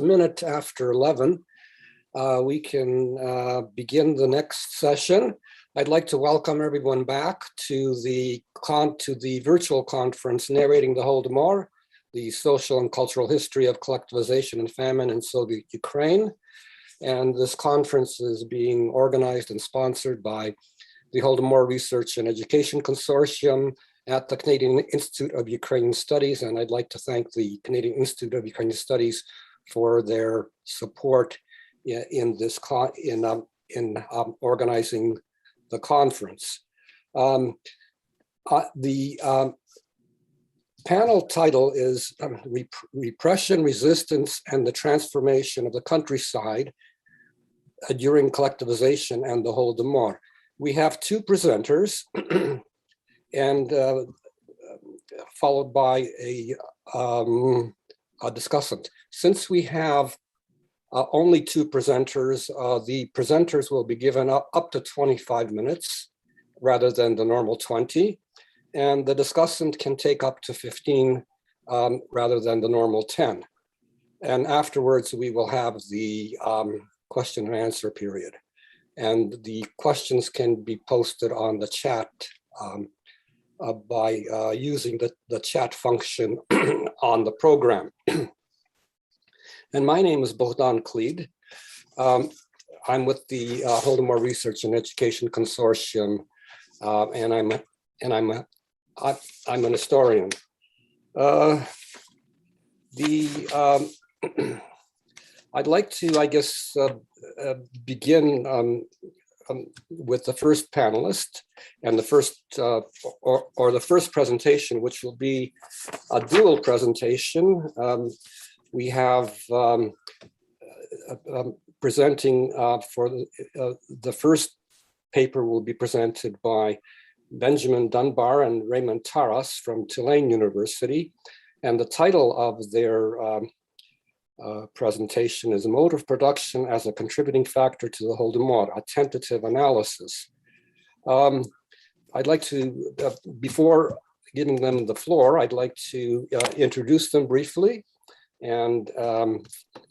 minute after 11. We can begin the next session. I'd like to welcome everyone back to the virtual conference narrating the Holodomor, the social and cultural history of collectivization and famine in Soviet Ukraine. And this conference is being organized and sponsored by the Holodomor Research and Education Consortium at the Canadian Institute of Ukrainian Studies. And I'd like to thank the Canadian Institute of Ukrainian Studies for their support in organizing the conference. The panel title is Repression, Resistance, and the Transformation of the Countryside During Collectivization and the Holodomor. We have two presenters and followed by a discussant. Since we have only two presenters, the presenters will be given up to 25 minutes rather than the normal 20. And the discussant can take up to 15 rather than the normal 10. And afterwards, we will have the question and answer period. And the questions can be posted on the chat by using the chat function on the program. And my name is Bogdan Klid. I'm with the Holodomor Research and Education Consortium, and I'm an historian. I'd like to, I guess, begin with the first panelist and the first or the first presentation, which will be a dual presentation. We have presenting for the first paper will be presented by Benjamin Dunbar and Raymond Taras from Tulane University. And the title of their presentation is Mode of Production as a Contributing Factor to the Holodomor, a Tentative Analysis. I'd like to, before giving them the floor, I'd like to introduce them briefly. And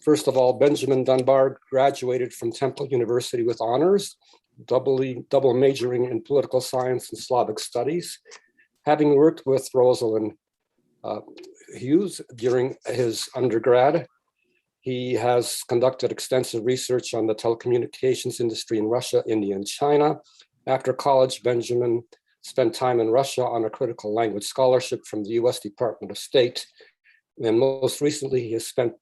first of all, Benjamin Dunbar graduated from Temple University with honors, double majoring in political science and Slavic studies. Having worked with Rosalind Hughes during his undergrad, he has conducted extensive research on the telecommunications industry in Russia, India, and China. After college, Benjamin spent time in Russia on a critical language scholarship from the US Department of State. And most recently, he has spent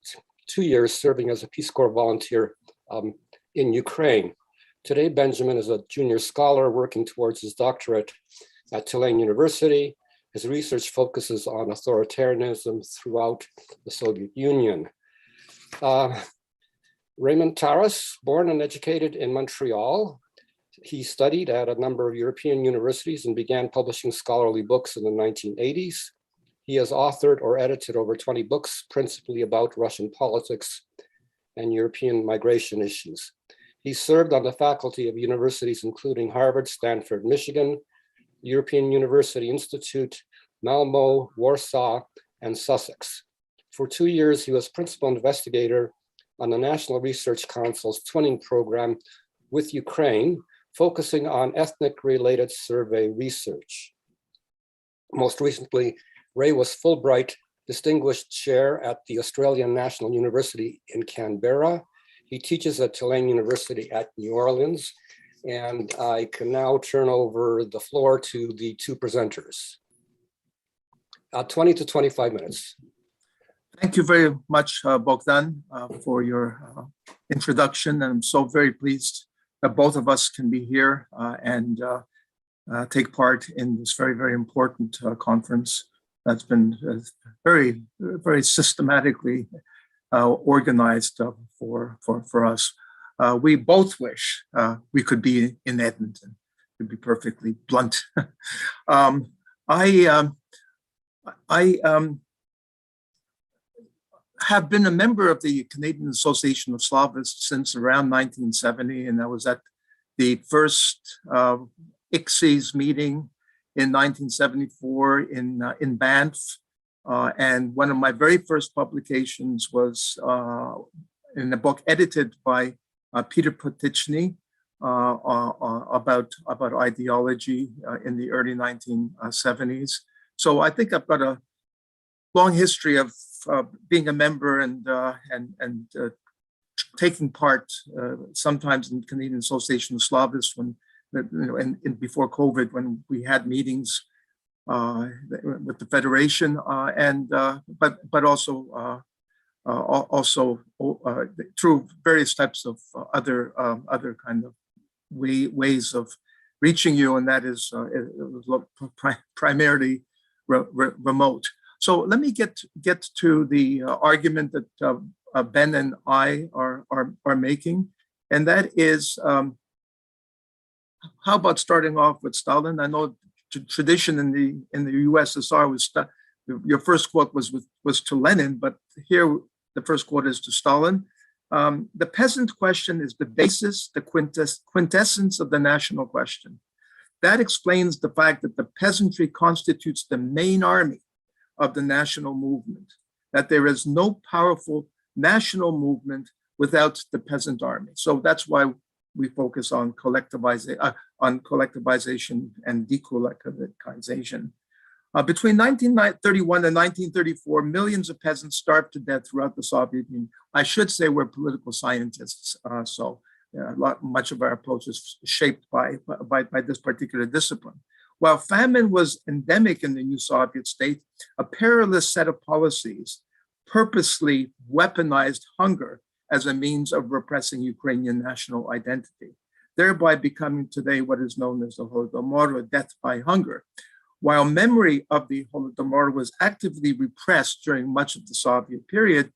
2 years serving as a Peace Corps volunteer in Ukraine. Today, Benjamin is a junior scholar working towards his doctorate at Tulane University. His research focuses on authoritarianism throughout the Soviet Union. Raymond Taras, born and educated in Montreal, he studied at a number of European universities and began publishing scholarly books in the 1980s. He has authored or edited over 20 books, principally about Russian politics and European migration issues. He served on the faculty of universities including Harvard, Stanford, Michigan, European University Institute, Malmo, Warsaw, and Sussex. For 2 years, he was principal investigator on the National Research Council's twinning program with Ukraine, focusing on ethnic-related survey research. Most recently, Ray was Fulbright Distinguished Chair at the Australian National University in Canberra. He teaches at Tulane University at New Orleans. And I can now turn over the floor to the two presenters. 20 to 25 minutes. Thank you very much, Bogdan, for your introduction. And I'm so very pleased that both of us can be here and take part in this very, very important conference that's been very, very systematically organized for us. We both wish we could be in Edmonton, to be perfectly blunt. I have been a member of the Canadian Association of Slavists since around 1970, and I was at the first ICSE's meeting in 1974 in Banff. And one of my very first publications was in a book edited by Peter Potichny about ideology in the early 1970s. So I think I've got a long history of being a member and taking part sometimes in the Canadian Association of Slavists when, and before COVID, when we had meetings with the Federation, but also through various types of other kind of ways of reaching you, and that is primarily remote. So let me get to the argument that Ben and I are making, and that is, how about starting off with Stalin? I know tradition in the USSR was your first quote was to Lenin, but here the first quote is to Stalin. The peasant question is the basis, the quintessence of the national question. That explains the fact that the peasantry constitutes the main army of the national movement, that there is no powerful national movement without the peasant army. So that's why we focus on collectivization and decolectivization. Between 1931 and 1934, millions of peasants starved to death throughout the Soviet Union. I should say we're political scientists, so much of our approach is shaped by this particular discipline. While famine was endemic in the new Soviet state, a perilous set of policies purposely weaponized hunger as a means of repressing Ukrainian national identity, thereby becoming today what is known as the Holodomor, or death by hunger. While memory of the Holodomor was actively repressed during much of the Soviet period,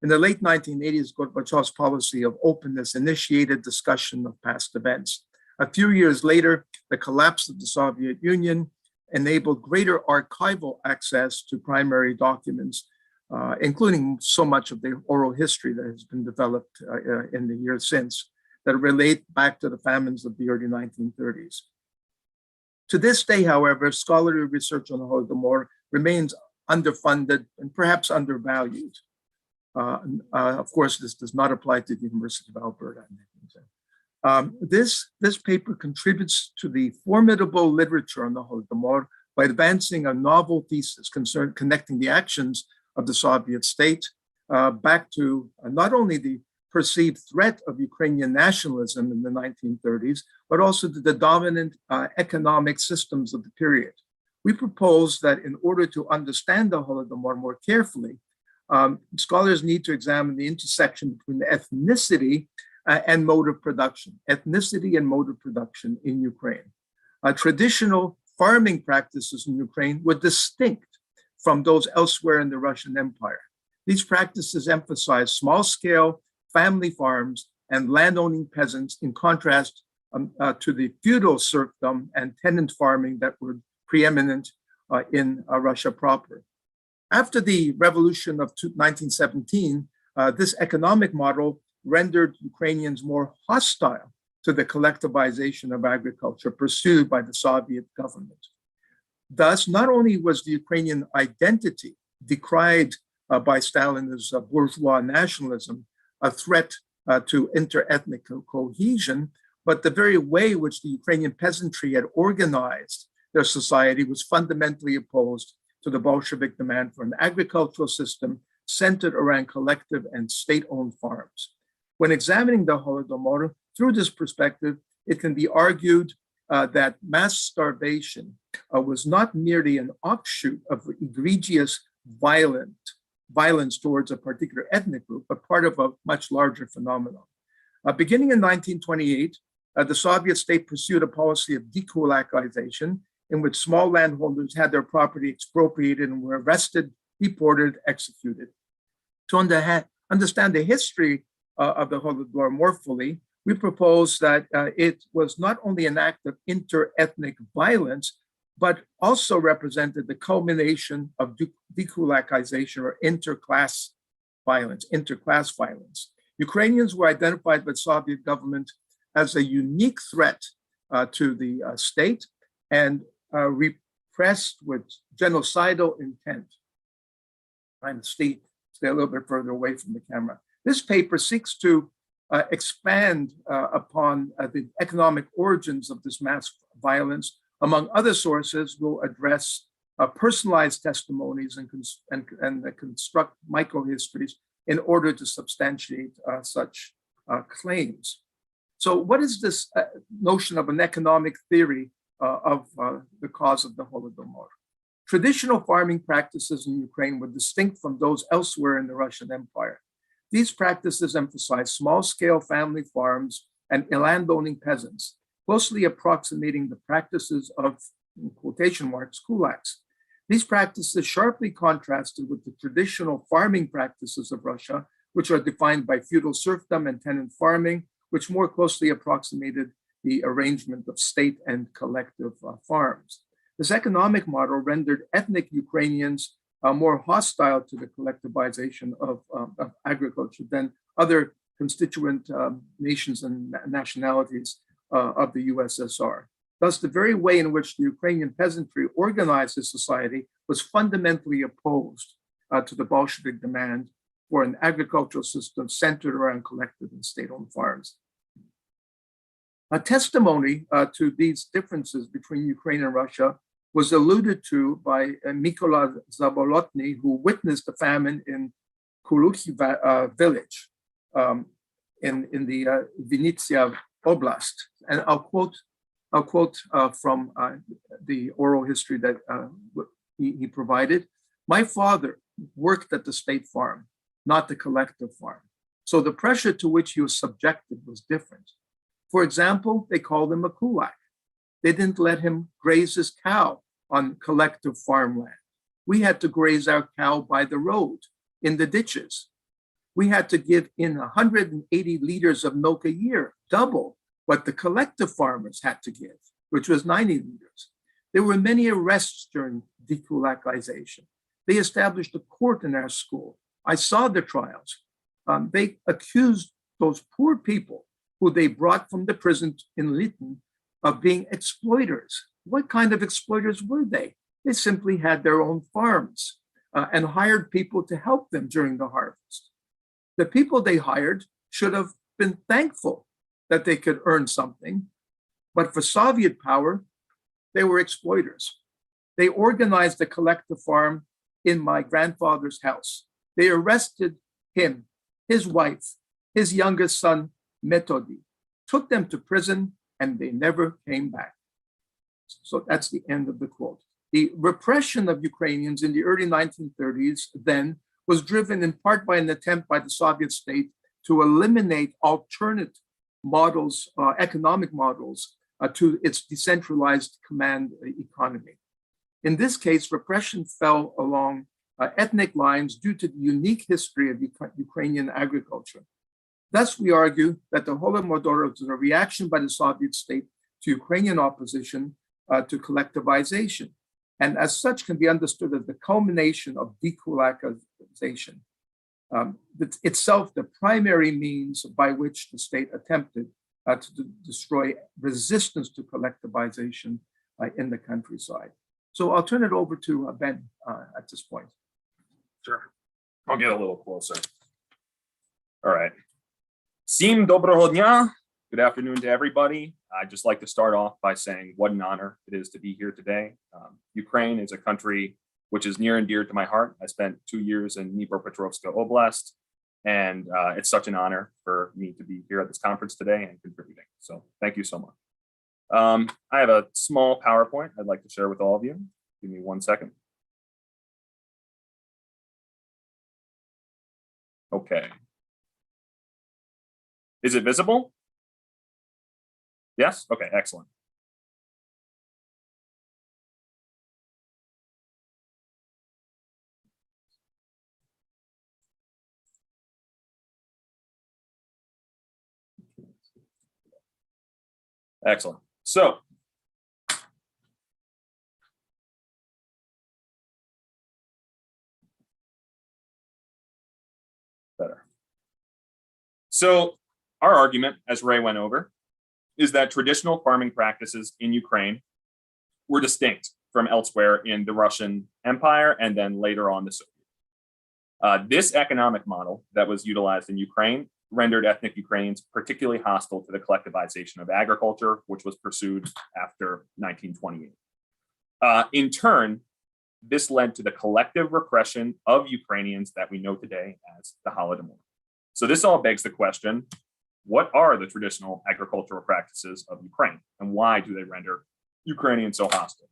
in the late 1980s, Gorbachev's policy of openness initiated discussion of past events. A few years later, the collapse of the Soviet Union enabled greater archival access to primary documents, including so much of the oral history that has been developed in the years since, that relate back to the famines of the early 1930s. To this day, however, scholarly research on the Holodomor remains underfunded and perhaps undervalued. Of course, this does not apply to the University of Alberta. This paper contributes to the formidable literature on the Holodomor by advancing a novel thesis connecting the actions of the Soviet state back to not only the perceived threat of Ukrainian nationalism in the 1930s, but also to the dominant economic systems of the period. We propose that in order to understand the Holodomor more carefully, scholars need to examine the intersection between the ethnicity and mode of production, in Ukraine. Traditional farming practices in Ukraine were distinct from those elsewhere in the Russian Empire. These practices emphasize small-scale family farms and landowning peasants, in contrast to the feudal serfdom and tenant farming that were preeminent in Russia proper. After the revolution of 1917, this economic model rendered Ukrainians more hostile to the collectivization of agriculture pursued by the Soviet government. Thus, not only was the Ukrainian identity decried by Stalin as bourgeois nationalism, a threat to inter-ethnic cohesion, but the very way in which the Ukrainian peasantry had organized their society was fundamentally opposed to the Bolshevik demand for an agricultural system centered around collective and state-owned farms. When examining the Holodomor through this perspective, it can be argued that mass starvation was not merely an offshoot of egregious violence towards a particular ethnic group, but part of a much larger phenomenon. Beginning in 1928, the Soviet state pursued a policy of dekulakization, in which small landholders had their property expropriated and were arrested, deported, executed. To understand the history of the Holodomor more fully, we propose that it was not only an act of inter-ethnic violence, but also represented the culmination of dekulakization, or interclass violence. Ukrainians were identified by the Soviet government as a unique threat to the state and repressed with genocidal intent. trying to stay a little bit further away from the camera. This paper seeks to expand upon the economic origins of this mass violence. Among other sources, will address personalized testimonies and construct microhistories in order to substantiate such claims. So what is this notion of an economic theory of the cause of the Holodomor? Traditional farming practices in Ukraine were distinct from those elsewhere in the Russian Empire. These practices emphasize small-scale family farms and landowning peasants, closely approximating the practices of, in quotation marks, kulaks. These practices sharply contrasted with the traditional farming practices of Russia, which are defined by feudal serfdom and tenant farming, which more closely approximated the arrangement of state and collective farms. This economic model rendered ethnic Ukrainians more hostile to the collectivization of agriculture than other constituent nations and nationalities of the USSR. Thus, the very way in which the Ukrainian peasantry organized its society was fundamentally opposed to the Bolshevik demand for an agricultural system centered around collective and state-owned farms. A testimony to these differences between Ukraine and Russia was alluded to by Mykola Zabolotny, who witnessed the famine in Kulukhi village in the Vinnytsia Oblast. And I'll quote from the oral history that he provided. My father worked at the state farm, not the collective farm. So the pressure to which he was subjected was different. For example, they called him a kulak. They didn't let him graze his cow on collective farmland. We had to graze our cow by the road in the ditches. We had to give in 180 liters of milk a year, double what the collective farmers had to give, which was 90 liters. There were many arrests during dekulakization. They established a court in our school. I saw the trials. They accused those poor people who they brought from the prison in Lytton of being exploiters. What kind of exploiters were they? They simply had their own farms and hired people to help them during the harvest. The people they hired should have been thankful that they could earn something, but for Soviet power, they were exploiters. They organized a collective farm in my grandfather's house. They arrested him, his wife, his youngest son, Metodi, took them to prison, and they never came back. So that's the end of the quote. The repression of Ukrainians in the early 1930s then was driven in part by an attempt by the Soviet state to eliminate alternate models, economic models, to its decentralized command economy. In this case, repression fell along ethnic lines due to the unique history of Ukrainian agriculture. Thus, we argue that the Holodomor was a reaction by the Soviet state to Ukrainian opposition to collectivization, and as such can be understood as the culmination of dekulakization, itself the primary means by which the state attempted to destroy resistance to collectivization in the countryside. So I'll turn it over to Ben at this point. Sure. I'll get a little closer. All right. Всім доброго дня. Good afternoon to everybody. I'd just like to start off by saying what an honor it is to be here today. Ukraine is a country which is near and dear to my heart. I spent 2 years in Dnipropetrovsk Oblast, and it's such an honor for me to be here at this conference today and contributing. So thank you so much. I have a small PowerPoint I'd like to share with all of you. Give me 1 second. Okay. Is it visible? Yes? Okay, excellent. Excellent. So, better. So, our argument, as Ray went over, is that traditional farming practices in Ukraine were distinct from elsewhere in the Russian Empire and then later on the Soviet. This economic model that was utilized in Ukraine rendered ethnic Ukrainians particularly hostile to the collectivization of agriculture, which was pursued after 1928. In turn, this led to the collective repression of Ukrainians that we know today as the Holodomor. So this all begs the question, what are the traditional agricultural practices of Ukraine, and why do they render Ukrainians so hostile?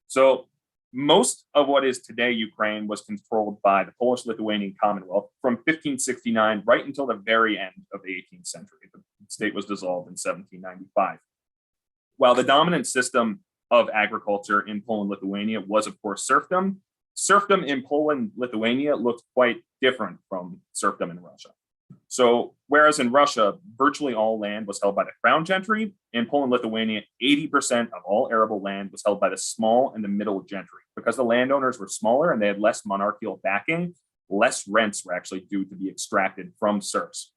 So most of what is today Ukraine was controlled by the Polish-Lithuanian Commonwealth from 1569 right until the very end of the 18th century. The state was dissolved in 1795. While the dominant system of agriculture in Poland-Lithuania was, of course, serfdom, serfdom in Poland-Lithuania looked quite different from serfdom in Russia. So whereas in Russia, virtually all land was held by the crown gentry, in Poland-Lithuania, 80% of all arable land was held by the small and the middle gentry. Because the landowners were smaller and they had less monarchical backing, less rents were actually due to be extracted from serfs.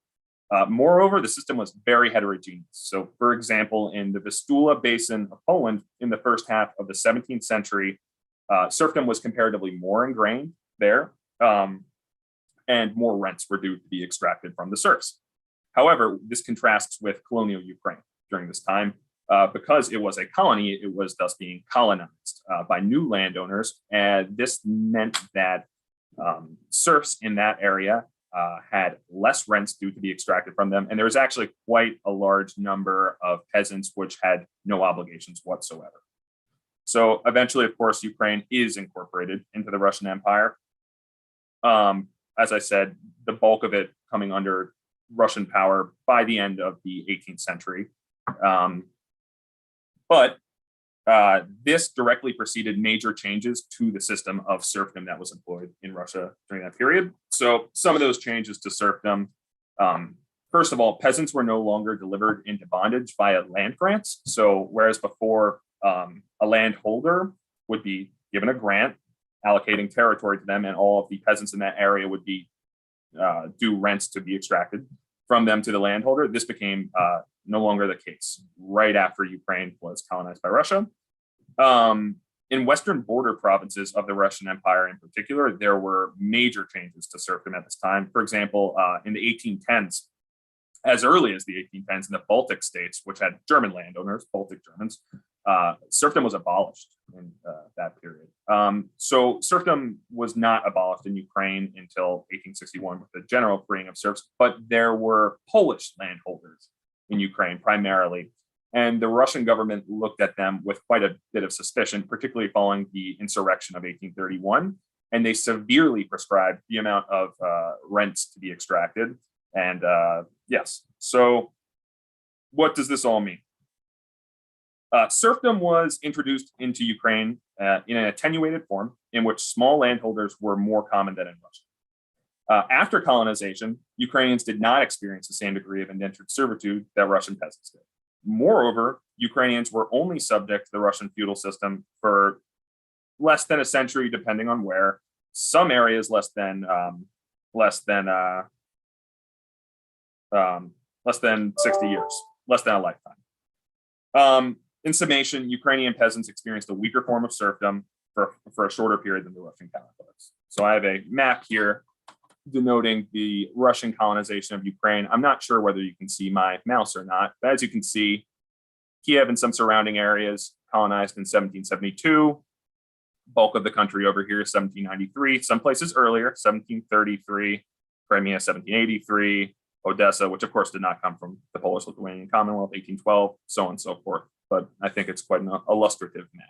Moreover, the system was very heterogeneous. So, for example, in the Vistula Basin of Poland in the first half of the 17th century, serfdom was comparatively more ingrained there, and more rents were due to be extracted from the serfs. However, this contrasts with colonial Ukraine during this time. Because it was a colony, it was thus being colonized by new landowners. And this meant that serfs in that area had less rents due to be extracted from them. And there was actually quite a large number of peasants which had no obligations whatsoever. So eventually, of course, Ukraine is incorporated into the Russian Empire. As I said, the bulk of it coming under Russian power by the end of the 18th century. But this directly preceded major changes to the system of serfdom that was employed in Russia during that period. So some of those changes to serfdom, first of all, peasants were no longer delivered into bondage via land grants. So whereas before a landholder would be given a grant allocating territory to them, and all of the peasants in that area would be due rents to be extracted from them to the landholder, this became no longer the case right after Ukraine was colonized by Russia. In western border provinces of the Russian Empire in particular, there were major changes to serfdom at this time. For example, in the 1810s, as early as the 1810s in the Baltic states, which had German landowners, Baltic Germans, serfdom was abolished in that period. So serfdom was not abolished in Ukraine until 1861 with the general freeing of serfs, but there were Polish landholders in Ukraine primarily. And the Russian government looked at them with quite a bit of suspicion, particularly following the insurrection of 1831. And they severely prescribed the amount of rents to be extracted. And yes, so what does this all mean? Serfdom was introduced into Ukraine in an attenuated form in which small landholders were more common than in Russia. After colonization, Ukrainians did not experience the same degree of indentured servitude that Russian peasants did. Moreover, Ukrainians were only subject to the Russian feudal system for less than a century, depending on where. Some areas less than 60 years, less than a lifetime. In summation, Ukrainian peasants experienced a weaker form of serfdom for a shorter period than the Russian counterparts. So I have a map here denoting the Russian colonization of Ukraine. I'm not sure whether you can see my mouse or not, but as you can see, Kiev and some surrounding areas colonized in 1772. Bulk of the country over here, 1793. Some places earlier, 1733. Crimea, 1783. Odessa, which of course did not come from the Polish-Lithuanian Commonwealth, 1812, so on and so forth. But I think it's quite an illustrative map.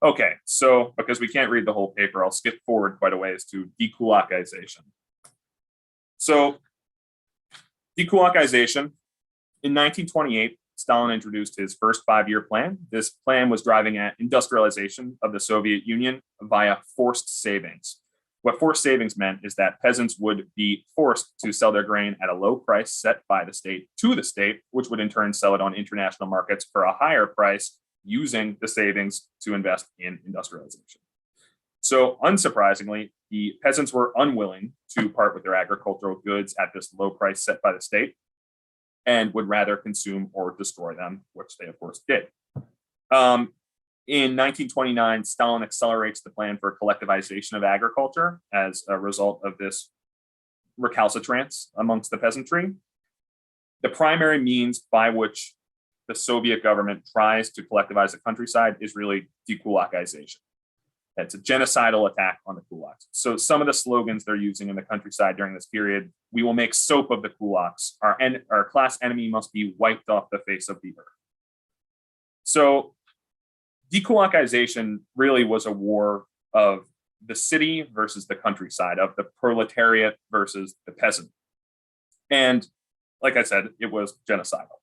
Okay, so because we can't read the whole paper, I'll skip forward quite a ways to dekulakization. So dekulakization, in 1928, Stalin introduced his first 5-year plan. This plan was driving at industrialization of the Soviet Union via forced savings. What forced savings meant is that peasants would be forced to sell their grain at a low price set by the state to the state, which would in turn sell it on international markets for a higher price, using the savings to invest in industrialization. So unsurprisingly, the peasants were unwilling to part with their agricultural goods at this low price set by the state and would rather consume or destroy them, which they of course did. In 1929, Stalin accelerates the plan for collectivization of agriculture as a result of this recalcitrance amongst the peasantry. The primary means by which the Soviet government tries to collectivize the countryside is really dekulakization. It's a genocidal attack on the kulaks. So some of the slogans they're using in the countryside during this period: we will make soap of the kulaks. Our class enemy must be wiped off the face of the earth. So dekulakization really was a war of the city versus the countryside, of the proletariat versus the peasant. And like I said, it was genocidal.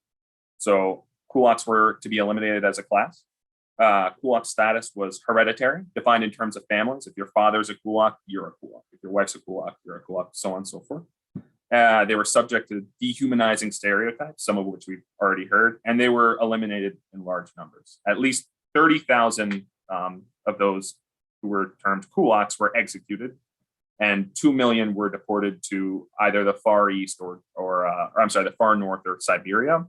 So kulaks were to be eliminated as a class. Kulak status was hereditary, defined in terms of families. If your father's a kulak, you're a kulak. If your wife's a kulak, you're a kulak, so on and so forth. They were subject to dehumanizing stereotypes, some of which we've already heard, and they were eliminated in large numbers. At least 30,000 of those who were termed kulaks were executed, and 2 million were deported to either the Far East or the Far North or Siberia.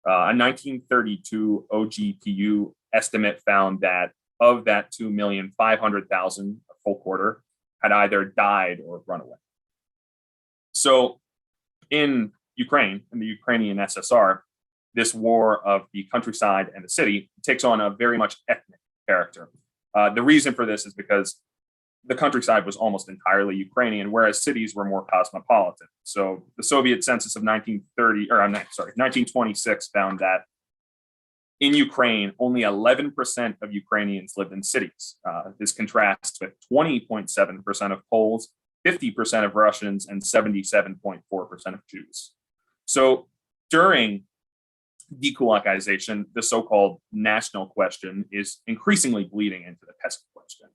A 1932 OGPU estimate found that of that 2,500,000, a full quarter, had either died or run away. So in Ukraine, in the Ukrainian SSR, this war of the countryside and the city takes on a very much ethnic character. The reason for this is because the countryside was almost entirely Ukrainian, whereas cities were more cosmopolitan. So the Soviet census of 1926 found that in Ukraine, only 11% of Ukrainians lived in cities. This contrasts with 20.7% of Poles, 50% of Russians, and 77.4% of Jews. So during dekulakization, the so-called national question is increasingly bleeding into the peasant question.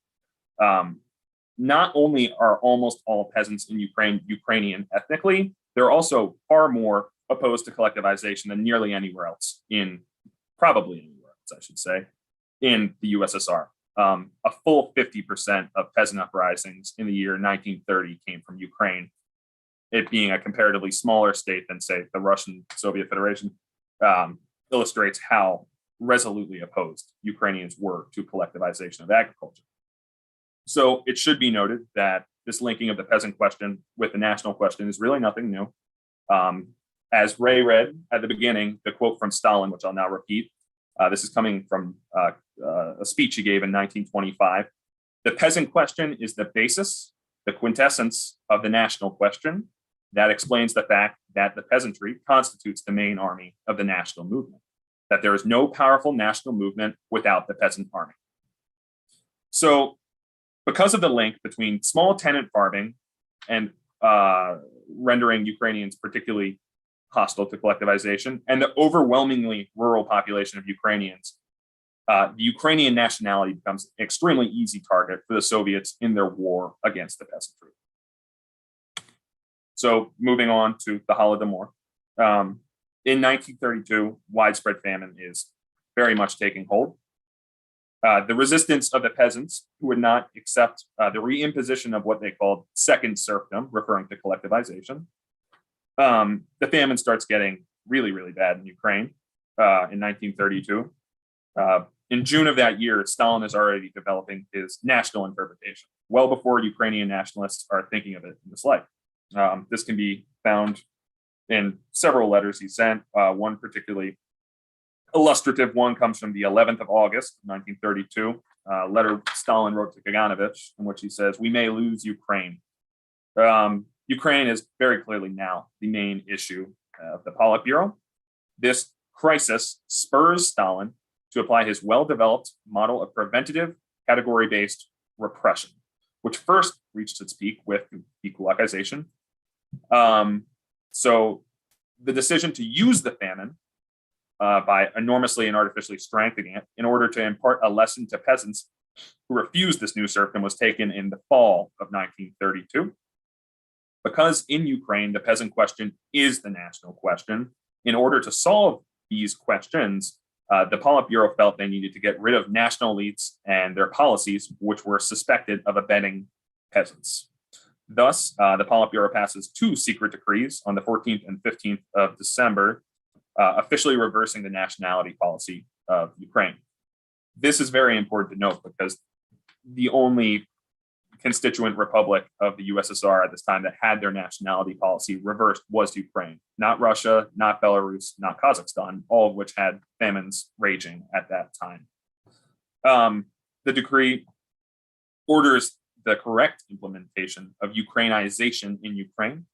Not only are almost all peasants in Ukraine Ukrainian ethnically, they're also far more opposed to collectivization than nearly anywhere else probably anywhere else, I should say, in the USSR. A full 50% of peasant uprisings in the year 1930 came from Ukraine, it being a comparatively smaller state than, say, the Russian Soviet Federation, illustrates how resolutely opposed Ukrainians were to collectivization of agriculture. So it should be noted that this linking of the peasant question with the national question is really nothing new. As Ray read at the beginning, the quote from Stalin, which I'll now repeat, this is coming from a speech he gave in 1925. The peasant question is the basis, the quintessence of the national question. That explains the fact that the peasantry constitutes the main army of the national movement, that there is no powerful national movement without the peasant army. So because of the link between small tenant farming and rendering Ukrainians particularly hostile to collectivization, and the overwhelmingly rural population of Ukrainians, the Ukrainian nationality becomes an extremely easy target for the Soviets in their war against the peasantry. So moving on to the Holodomor. In 1932, widespread famine is very much taking hold. The resistance of the peasants who would not accept the reimposition of what they called second serfdom, referring to collectivization. The famine starts getting really, really bad in Ukraine in 1932. In June of that year, Stalin is already developing his national interpretation, well before Ukrainian nationalists are thinking of it in this light. This can be found in several letters he sent. One particularly illustrative one comes from the 11th of August, 1932, a letter Stalin wrote to Kaganovich, in which he says, "We may lose Ukraine." Ukraine is very clearly now the main issue of the Politburo. This crisis spurs Stalin to apply his well-developed model of preventative category-based repression, which first reached its peak with dekulakization. So the decision to use the famine by enormously and artificially strengthening it in order to impart a lesson to peasants who refused this new serfdom was taken in the fall of 1932. Because in Ukraine, the peasant question is the national question, in order to solve these questions, the Politburo felt they needed to get rid of national elites and their policies, which were suspected of abetting peasants. Thus, the Politburo passes two secret decrees on the 14th and 15th of December, officially reversing the nationality policy of Ukraine. This is very important to note because the only constituent republic of the USSR at this time that had their nationality policy reversed was Ukraine, not Russia, not Belarus, not Kazakhstan, all of which had famines raging at that time. The decree orders the correct implementation of Ukrainization in Ukraine.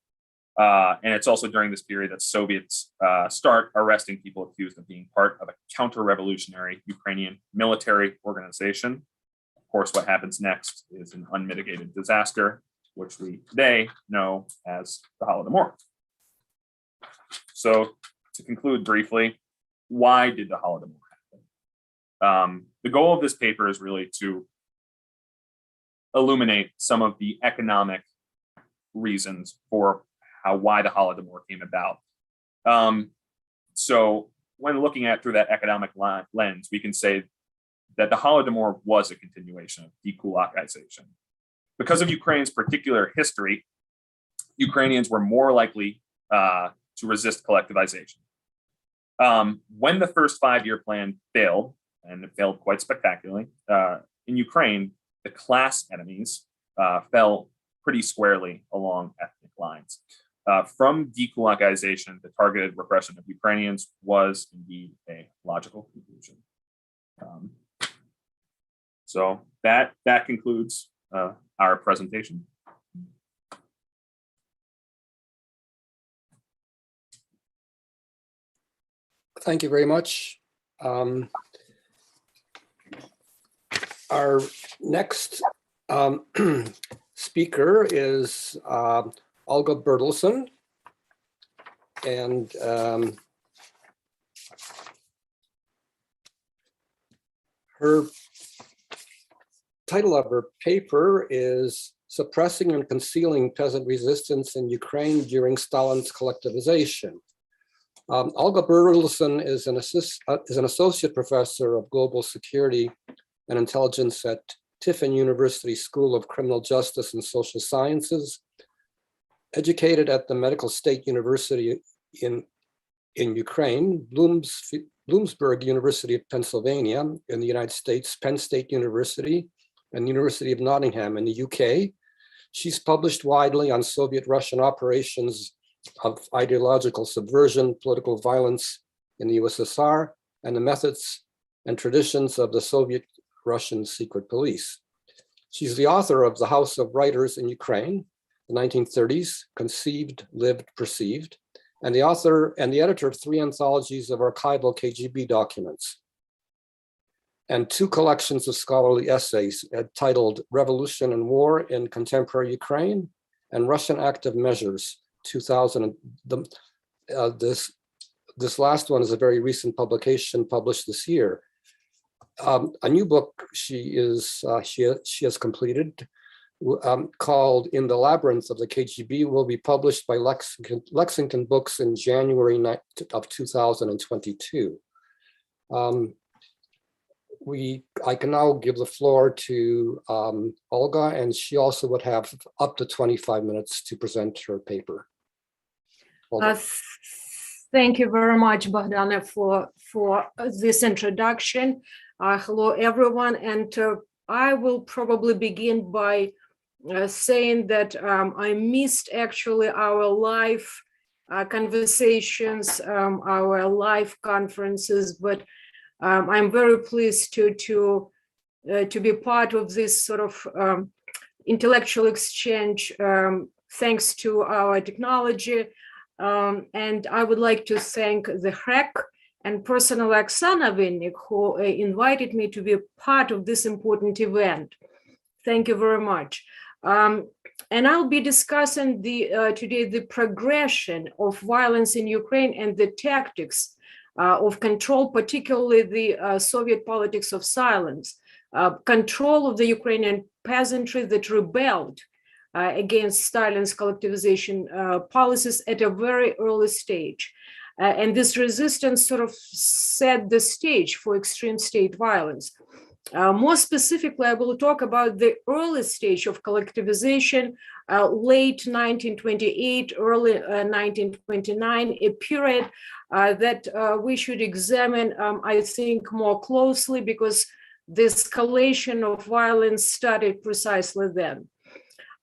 And it's also during this period that Soviets start arresting people accused of being part of a counter-revolutionary Ukrainian military organization. Of course, what happens next is an unmitigated disaster, which we today know as the Holodomor. So to conclude briefly, why did the Holodomor happen? The goal of this paper is really to illuminate some of the economic reasons for why the Holodomor came about. So when looking at through that economic lens, we can say that the Holodomor was a continuation of dekulakization. Because of Ukraine's particular history, Ukrainians were more likely to resist collectivization. When the first 5-year plan failed, and it failed quite spectacularly, in Ukraine, the class enemies fell pretty squarely along ethnic lines. From dekulakization, the targeted repression of Ukrainians was indeed a logical conclusion. So that concludes our presentation. Thank you very much. Our next speaker is Olga Bertelsen, and her title of her paper is Suppressing and Concealing Peasant Resistance in Ukraine During Stalin's Collectivization. Olga Bertelsen is an associate professor of global security and intelligence at Tiffin University School of Criminal Justice and Social Sciences, educated at the Medical State University in Ukraine, Bloomsburg University of Pennsylvania in the United States, Penn State University, and University of Nottingham in the UK. She's published widely on Soviet-Russian operations of ideological subversion, political violence in the USSR, and the methods and traditions of the Soviet-Russian secret police. She's the author of The House of Writers in Ukraine, the 1930s, Conceived, Lived, Perceived, and the author and the editor of 3 anthologies of archival KGB documents, and 2 collections of scholarly essays titled Revolution and War in Contemporary Ukraine and Russian Active Measures, 2000. This last one is a very recent publication published this year. A new book she has completed called In the Labyrinth of the KGB will be published by Lexington Books in January of 2022. I can now give the floor to Olga, and she also would have up to 25 minutes to present her paper. Thank you very much, Bogdana, for this introduction. Hello, everyone, and I will probably begin by saying that I missed actually our live conversations, our live conferences, but I'm very pleased to be part of this sort of intellectual exchange thanks to our technology. And I would like to thank the HREC and personally Oksana Vinnik, who invited me to be a part of this important event. Thank you very much. And I'll be discussing today the progression of violence in Ukraine and the tactics of control, particularly the Soviet politics of silence, control of the Ukrainian peasantry that rebelled against Stalin's collectivization policies at a very early stage. And this resistance sort of set the stage for extreme state violence. More specifically, I will talk about the early stage of collectivization, late 1928, early 1929, a period that we should examine, I think, more closely, because the escalation of violence started precisely then.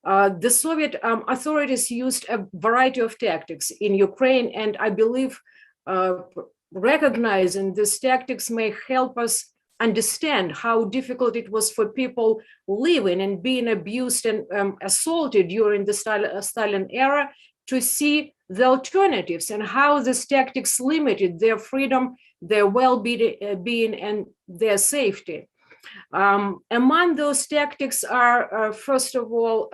The Soviet authorities used a variety of tactics in Ukraine, and I believe recognizing these tactics may help us understand how difficult it was for people living and being abused and assaulted during the Stalin era to see the alternatives and how these tactics limited their freedom, their well-being, and their safety. Among those tactics are, first of all,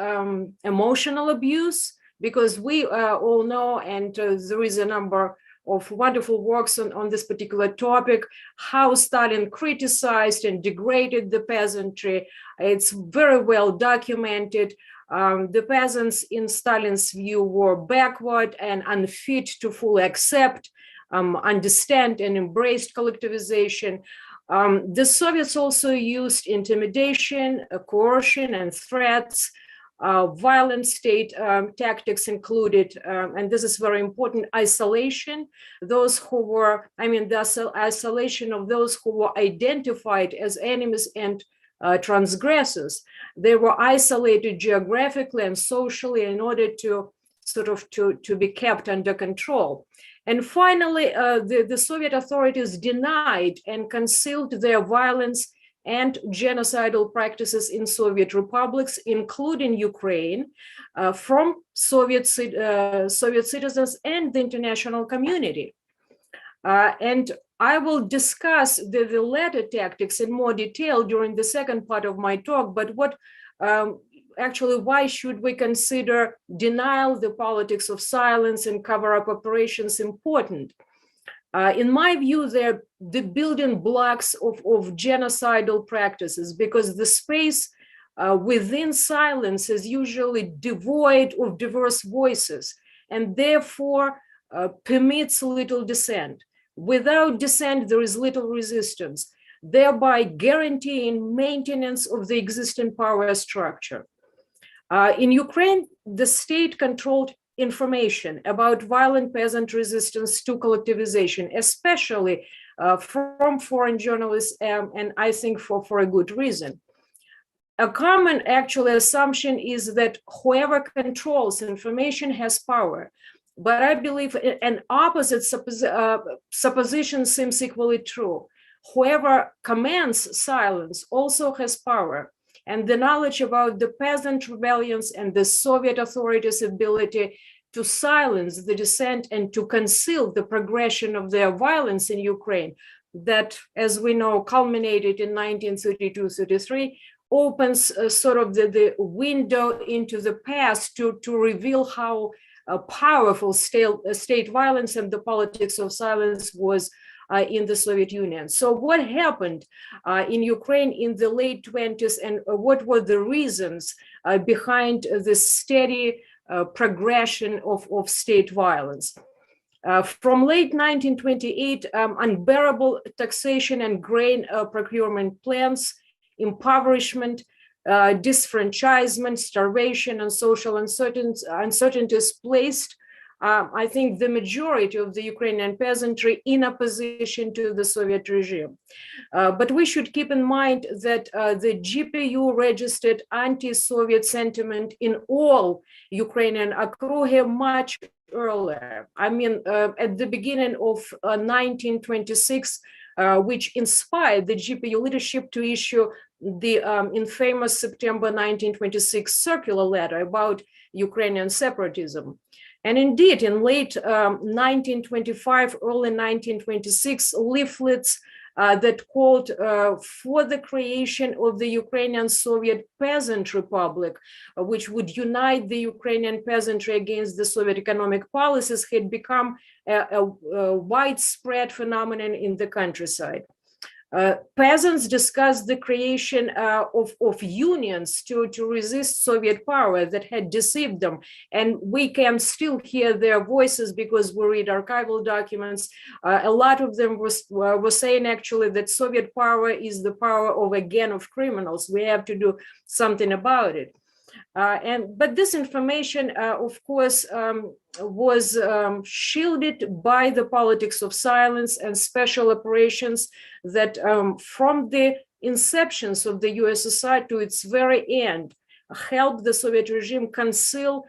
emotional abuse, because we all know, and there is a number of wonderful works on this particular topic, how Stalin criticized and degraded the peasantry. It's very well documented. The peasants, in Stalin's view, were backward and unfit to fully accept, understand, and embrace collectivization. The Soviets also used intimidation, coercion, and threats. Violent state tactics included, and this is very important, isolation. Those who were, the isolation of those who were identified as enemies and transgressors. They were isolated geographically and socially in order to to be kept under control. And finally, the Soviet authorities denied and concealed their violence and genocidal practices in Soviet republics, including Ukraine, from Soviet citizens and the international community. And I will discuss the latter tactics in more detail during the second part of my talk, but why should we consider denial, the politics of silence, and cover-up operations important? In my view, they're the building blocks of genocidal practices, because the space within silence is usually devoid of diverse voices and therefore permits little dissent. Without dissent, there is little resistance, thereby guaranteeing maintenance of the existing power structure. In Ukraine, the state controlled information about violent peasant resistance to collectivization, especially from foreign journalists, and I think for a good reason. A common assumption is that whoever controls information has power, but I believe an opposite supposition seems equally true. Whoever commands silence also has power, and the knowledge about the peasant rebellions and the Soviet authorities' ability to silence the dissent and to conceal the progression of their violence in Ukraine, that, as we know, culminated in 1932-33, opens the window into the past to reveal how powerful state violence and the politics of silence was in the Soviet Union. So what happened in Ukraine in the late 20s, and what were the reasons behind the steady progression of state violence? From late 1928, unbearable taxation and grain procurement plans, impoverishment, disfranchisement, starvation, and social uncertainties placed, I think, the majority of the Ukrainian peasantry in opposition to the Soviet regime. But we should keep in mind that the GPU registered anti-Soviet sentiment in all Ukrainian okrugi much earlier. At the beginning of 1926, which inspired the GPU leadership to issue the infamous September 1926 circular letter about Ukrainian separatism. And indeed, in late 1925, early 1926, leaflets that called for the creation of the Ukrainian Soviet Peasant Republic, which would unite the Ukrainian peasantry against the Soviet economic policies, had become a widespread phenomenon in the countryside. Peasants discussed the creation of unions to resist Soviet power that had deceived them. And we can still hear their voices because we read archival documents. A lot of them were saying actually that Soviet power is the power of a gang of criminals. We have to do something about it. But this information, of course, was shielded by the politics of silence and special operations that from the inceptions of the USSR to its very end helped the Soviet regime conceal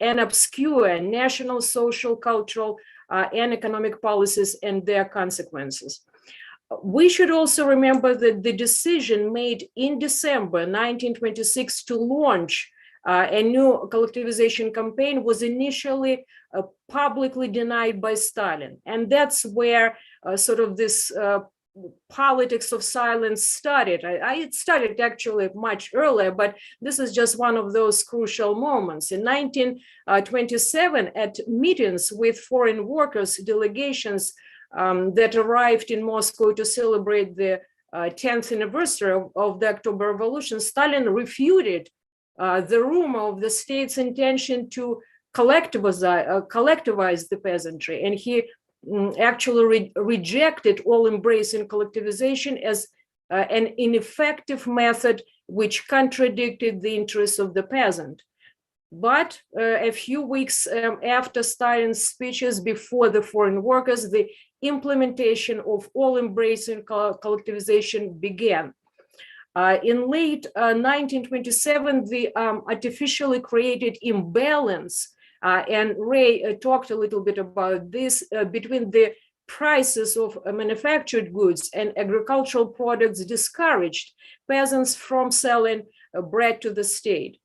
and obscure national, social, cultural, and economic policies and their consequences. We should also remember that the decision made in December 1926 to launch a new collectivization campaign was initially publicly denied by Stalin. And that's where sort of this politics of silence started. It started actually much earlier, but this is just one of those crucial moments. In 1927, at meetings with foreign workers, delegations that arrived in Moscow to celebrate the 10th anniversary of the October Revolution, Stalin refuted the rumor of the state's intention to collectivize the peasantry, and he actually rejected all-embracing collectivization as an ineffective method which contradicted the interests of the peasant. But a few weeks after Stalin's speeches before the foreign workers, the implementation of all-embracing collectivization began. In late 1927, the artificially created imbalance, and Ray talked a little bit about this, between the prices of manufactured goods and agricultural products discouraged peasants from selling bread to the state.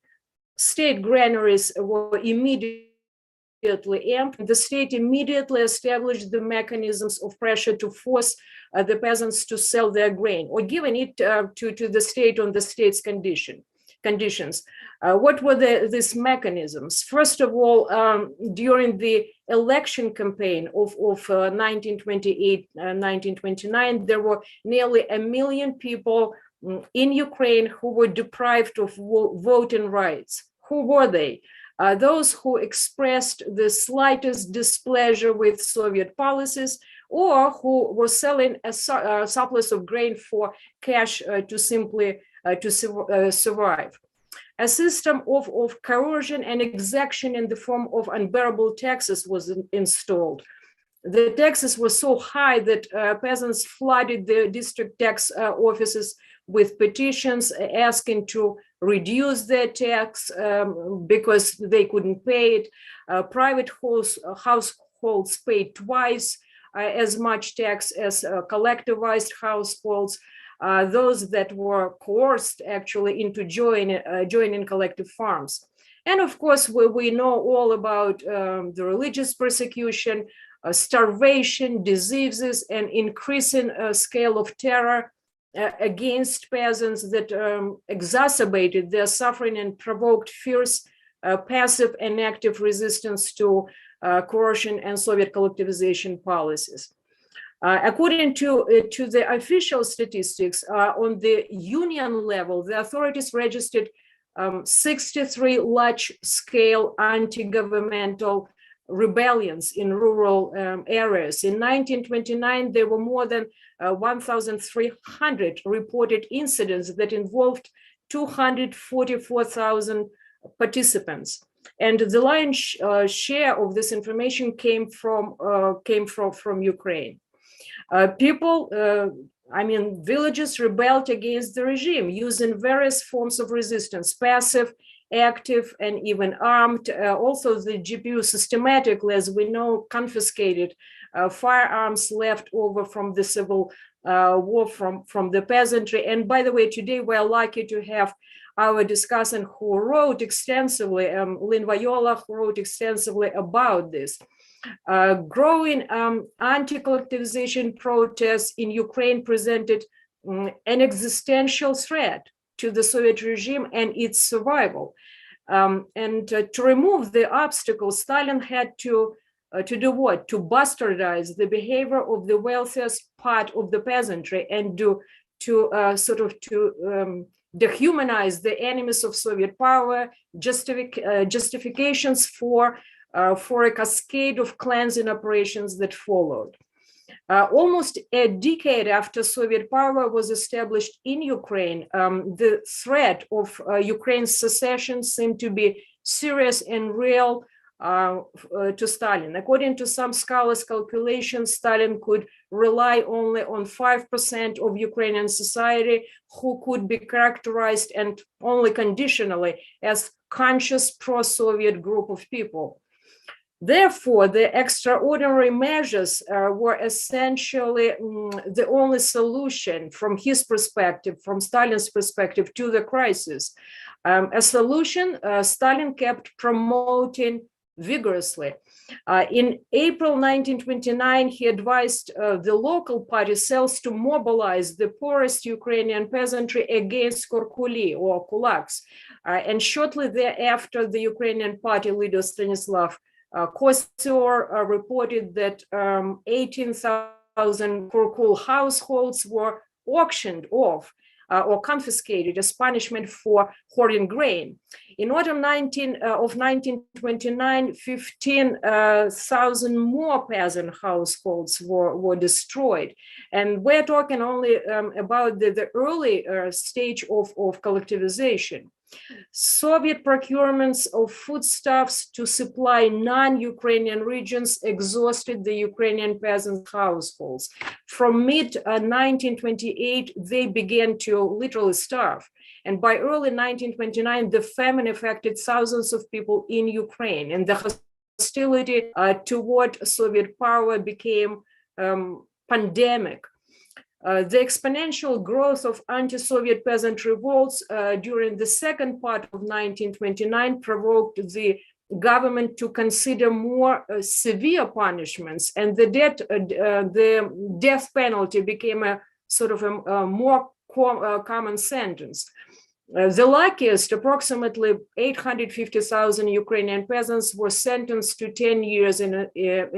State granaries were immediately emptied. The state immediately established the mechanisms of pressure to force the peasants to sell their grain, or giving it to the state on the state's conditions. What were these mechanisms? First of all, during the election campaign of 1928-1929, there were nearly 1 million people in Ukraine who were deprived of voting rights. Who were they? Those who expressed the slightest displeasure with Soviet policies, or who were selling a surplus of grain for cash to simply survive. A system of coercion and exaction in the form of unbearable taxes was installed. The taxes were so high that peasants flooded the district tax offices with petitions asking to reduce their tax because they couldn't pay it. Private households paid twice as much tax as collectivized households. Those that were coerced actually into joining collective farms. And of course, we know all about the religious persecution, starvation, diseases, and increasing scale of terror against peasants that exacerbated their suffering and provoked fierce passive and active resistance to coercion and Soviet collectivization policies. According to the official statistics, on the union level, the authorities registered 63 large-scale anti-governmental rebellions in rural areas. In 1929, there were more than 1,300 reported incidents that involved 244,000 participants. And the lion's share of this information came from Ukraine. Villages rebelled against the regime using various forms of resistance, passive, active, and even armed. Also, the GPU systematically, as we know, confiscated firearms left over from the civil war from the peasantry. And by the way, today we're lucky to have our discussant who wrote extensively, Lynn Viola, who wrote extensively about this. Growing anti-collectivization protests in Ukraine presented an existential threat to the Soviet regime and its survival. To remove the obstacles, Stalin had to do what? To bastardize the behavior of the wealthiest part of the peasantry and to dehumanize the enemies of Soviet power, justifications for a cascade of cleansing operations that followed. Almost a decade after Soviet power was established in Ukraine, the threat of Ukraine's secession seemed to be serious and real to Stalin. According to some scholars' calculations, Stalin could rely only on 5% of Ukrainian society who could be characterized and only conditionally as conscious pro-Soviet group of people. Therefore, the extraordinary measures were essentially the only solution from his perspective, from Stalin's perspective, to the crisis. A solution Stalin kept promoting vigorously. In April 1929, he advised the local party cells to mobilize the poorest Ukrainian peasantry against Korkuli or kulaks. And shortly thereafter, the Ukrainian party leader Stanislav Kostyor reported that 18,000 Kurkul households were auctioned off or confiscated as punishment for hoarding grain. In autumn of 1929, 15,000 more peasant households were destroyed. And we're talking only about the early stage of collectivization. Soviet procurements of foodstuffs to supply non-Ukrainian regions exhausted the Ukrainian peasant households. From mid-1928, they began to literally starve. And by early 1929, the famine affected thousands of people in Ukraine, and the hostility toward Soviet power became pandemic. The exponential growth of anti-Soviet peasant revolts during the second part of 1929 provoked the government to consider more severe punishments, and the death penalty became a sort of a more common sentence. The luckiest, approximately 850,000 Ukrainian peasants were sentenced to 10 years in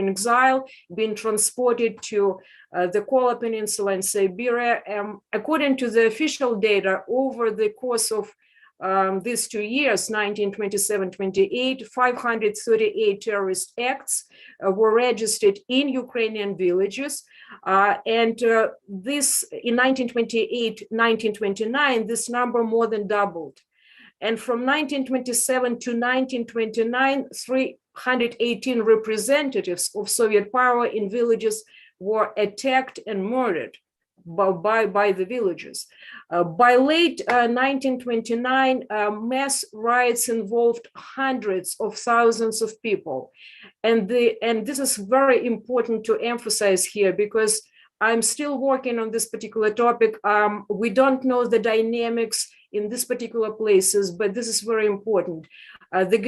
exile, being transported to the Kola Peninsula in Siberia. According to the official data, over the course of these 2 years, 1927-28, 538 terrorist acts were registered in Ukrainian villages. This in 1928-1929, this number more than doubled. And from 1927 to 1929, 318 representatives of Soviet power in villages were attacked and murdered by the villagers. By late 1929, mass riots involved hundreds of thousands of people. And this is very important to emphasize here, because I'm still working on this particular topic. We don't know the dynamics in these particular places, but this is very important. The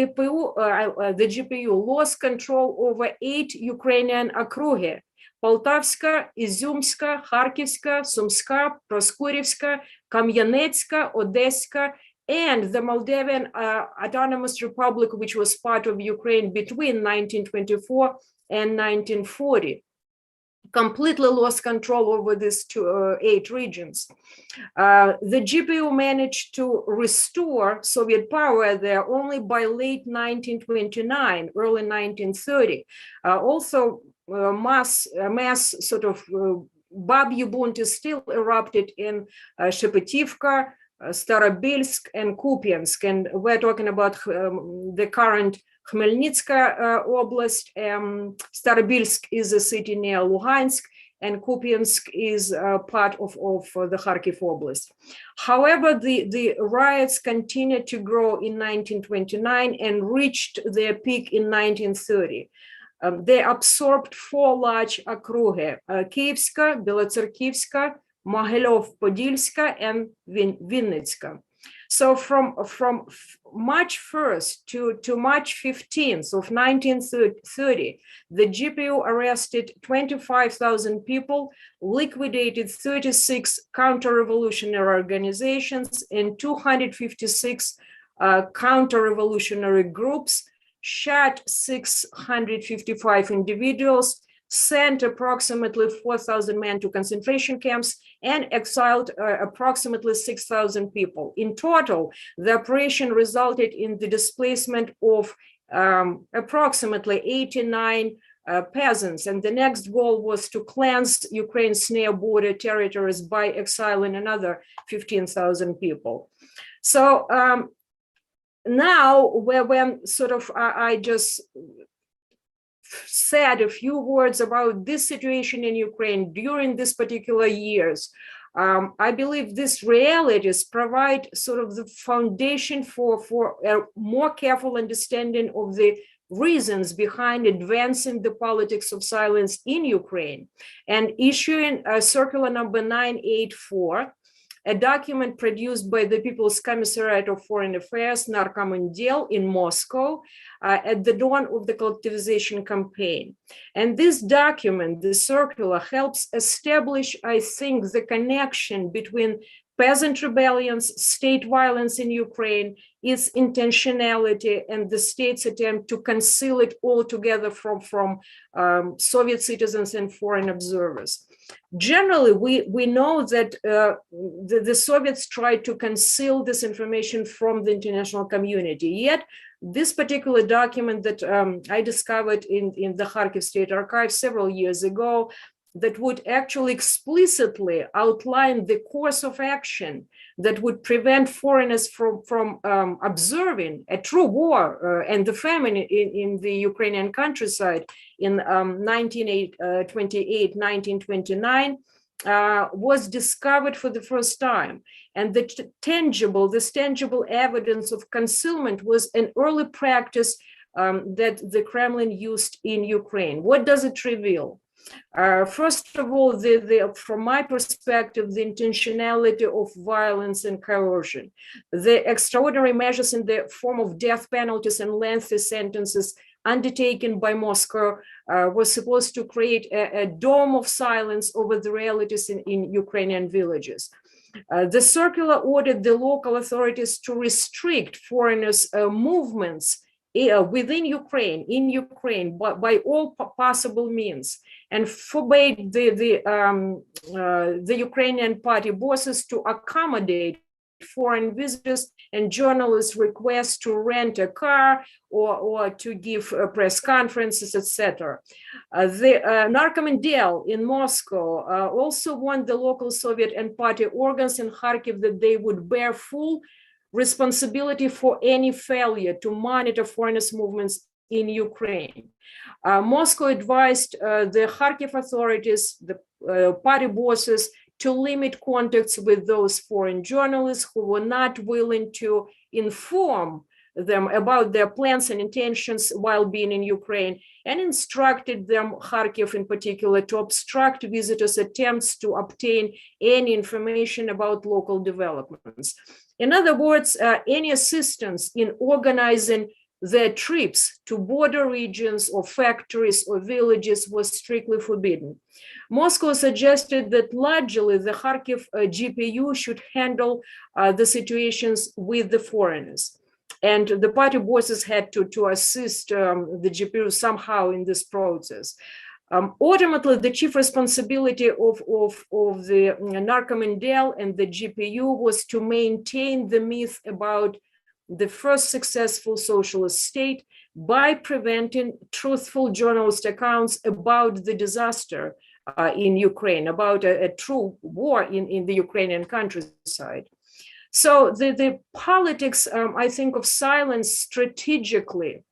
GPU lost control over 8 Ukrainian округи: Полтавська, Ізюмська, Харківська, Сумська, Проскурівська, Кам'янецька, Одеська, and the Moldavian Autonomous Republic, which was part of Ukraine between 1924 and 1940. Completely lost control over these 8 regions. The GPU managed to restore Soviet power there only by late 1929, early 1930. Also, mass sort of Babyi Bunty still erupted in Shepetivka, Starobelsk, and Kupiansk. And we're talking about the current Khmelnytska Oblast. Starobelsk is a city near Luhansk, and Kupiansk is part of the Kharkiv Oblast. However, the riots continued to grow in 1929 and reached their peak in 1930. They absorbed 4 large okrugi: Kievska, Belocerkivska, Mogilov-Podilska, and Vinnytska. So from March 1st to March 15th of 1930, the GPU arrested 25,000 people, liquidated 36 counter-revolutionary organizations and 256 counter-revolutionary groups, shot 655 individuals, sent approximately 4,000 men to concentration camps, and exiled approximately 6,000 people. In total, the operation resulted in the displacement of approximately 89 peasants. And the next goal was to cleanse Ukraine's near border territories by exiling another 15,000 people. So now, when sort of I just said a few words about this situation in Ukraine during these particular years, I believe these realities provide sort of the foundation for a more careful understanding of the reasons behind advancing the politics of silence in Ukraine, and issuing circular number 984, a document produced by the People's Commissariat of Foreign Affairs, Narkomandel, in Moscow at the dawn of the collectivization campaign. And this document, the circular, helps establish, I think, the connection between peasant rebellions, state violence in Ukraine, its intentionality, and the state's attempt to conceal it altogether from Soviet citizens and foreign observers. Generally, we know that the Soviets tried to conceal this information from the international community. Yet, this particular document that I discovered in the Kharkiv State Archive several years ago, that would actually explicitly outline the course of action that would prevent foreigners from observing a true war and the famine in the Ukrainian countryside in 1928, 1929, was discovered for the first time. And this tangible evidence of concealment was an early practice that the Kremlin used in Ukraine. What does it reveal? First of all, from my perspective, the intentionality of violence and coercion, the extraordinary measures in the form of death penalties and lengthy sentences undertaken by Moscow was supposed to create a dome of silence over the realities in Ukrainian villages. The circular ordered the local authorities to restrict foreigners' movements within Ukraine, in Ukraine, by all possible means, and forbade the Ukrainian party bosses to accommodate foreign visitors and journalists' requests to rent a car or to give press conferences, etc. The Narkomandel in Moscow also warned the local Soviet and party organs in Kharkiv that they would bear full responsibility for any failure to monitor foreigners' movements in Ukraine. Moscow advised the Kharkiv authorities, the party bosses, to limit contacts with those foreign journalists who were not willing to inform them about their plans and intentions while being in Ukraine, and instructed them, Kharkiv in particular, to obstruct visitors' attempts to obtain any information about local developments. In other words, any assistance in organizing their trips to border regions or factories or villages was strictly forbidden. Moscow suggested that largely the Kharkiv GPU should handle the situations with the foreigners. And the party bosses had to assist the GPU somehow in this process. Ultimately, the chief responsibility of the Narkomandel and the GPU was to maintain the myth about the first successful socialist state by preventing truthful journalist accounts about the disaster in Ukraine, about a true war in the Ukrainian countryside. So the politics, I think, of silence strategically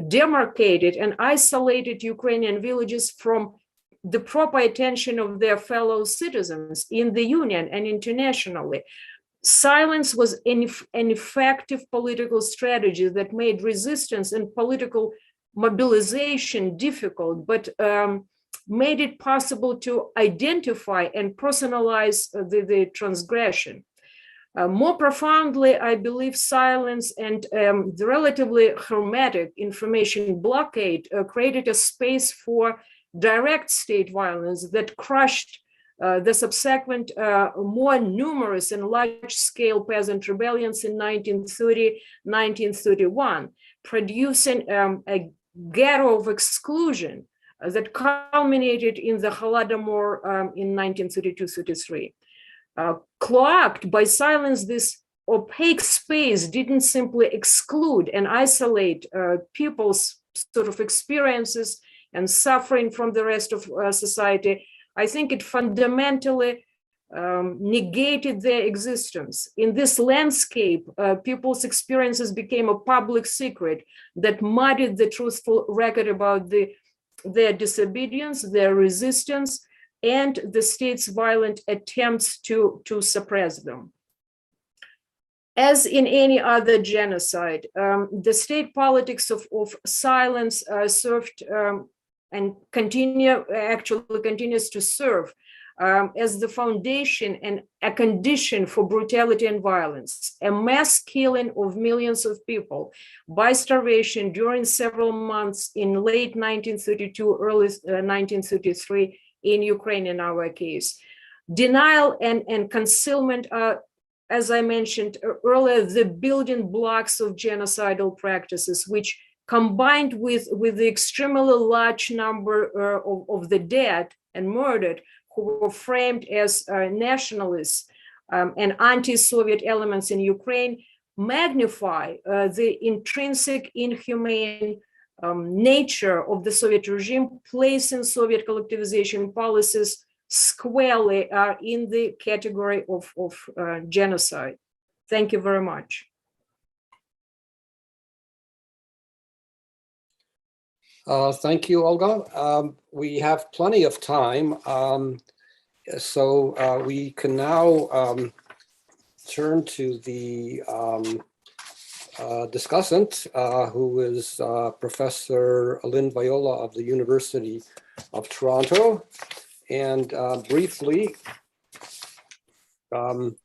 demarcated and isolated Ukrainian villages from the proper attention of their fellow citizens in the Union and internationally. Silence was an effective political strategy that made resistance and political mobilization difficult, but made it possible to identify and personalize the transgression. More profoundly, I believe silence and the relatively hermetic information blockade created a space for direct state violence that crushed the subsequent more numerous and large-scale peasant rebellions in 1930, 1931, producing a ghetto of exclusion that culminated in the Holodomor in 1932-33. Cloaked by silence, this opaque space didn't simply exclude and isolate people's sort of experiences and suffering from the rest of society. I think it fundamentally negated their existence. In this landscape, people's experiences became a public secret that muddied the truthful record about their disobedience, their resistance, and the state's violent attempts to suppress them. As in any other genocide, the state politics of silence served and continues to serve as the foundation and a condition for brutality and violence, a mass killing of millions of people by starvation during several months in late 1932, early 1933 in Ukraine in our case. Denial and concealment are, as I mentioned earlier, the building blocks of genocidal practices, which combined with the extremely large number of the dead and murdered who were framed as nationalists and anti-Soviet elements in Ukraine, magnify the intrinsic inhumane nature of the Soviet regime, placing Soviet collectivization policies squarely in the category of genocide. Thank you very much. Thank you, Olga. We have plenty of time, so we can now turn to the discussant, who is Professor Lynn Viola of the University of Toronto. And briefly, Lynn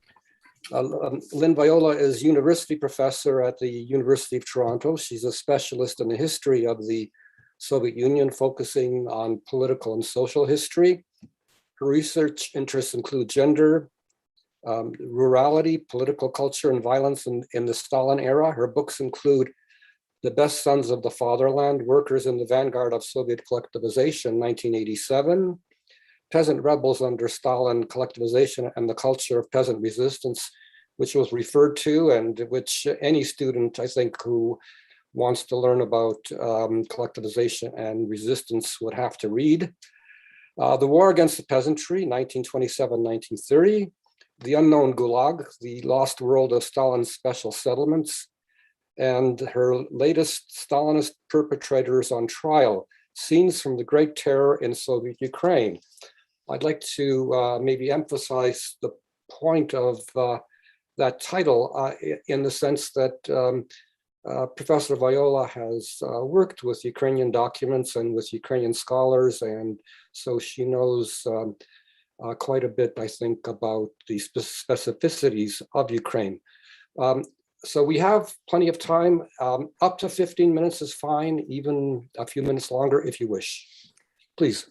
Viola is university professor at the University of Toronto. She's a specialist in the history of the Soviet Union, focusing on political and social history. Her research interests include gender, rurality, political culture, and violence in the Stalin era. Her books include The Best Sons of the Fatherland, Workers in the Vanguard of Soviet Collectivization, 1987, Peasant Rebels Under Stalin, Collectivization and the Culture of Peasant Resistance, which was referred to and which any student, I think, who wants to learn about collectivization and resistance would have to read. The War Against the Peasantry, 1927-1930, The Unknown Gulag, The Lost World of Stalin's Special Settlements, and her latest Stalinist Perpetrators on Trial, Scenes from the Great Terror in Soviet Ukraine. I'd like to maybe emphasize the point of that title in the sense that Professor Viola has worked with Ukrainian documents and with Ukrainian scholars, and so she knows quite a bit, I think, about the specificities of Ukraine. So we have plenty of time. Up to 15 minutes is fine, even a few minutes longer if you wish. Please.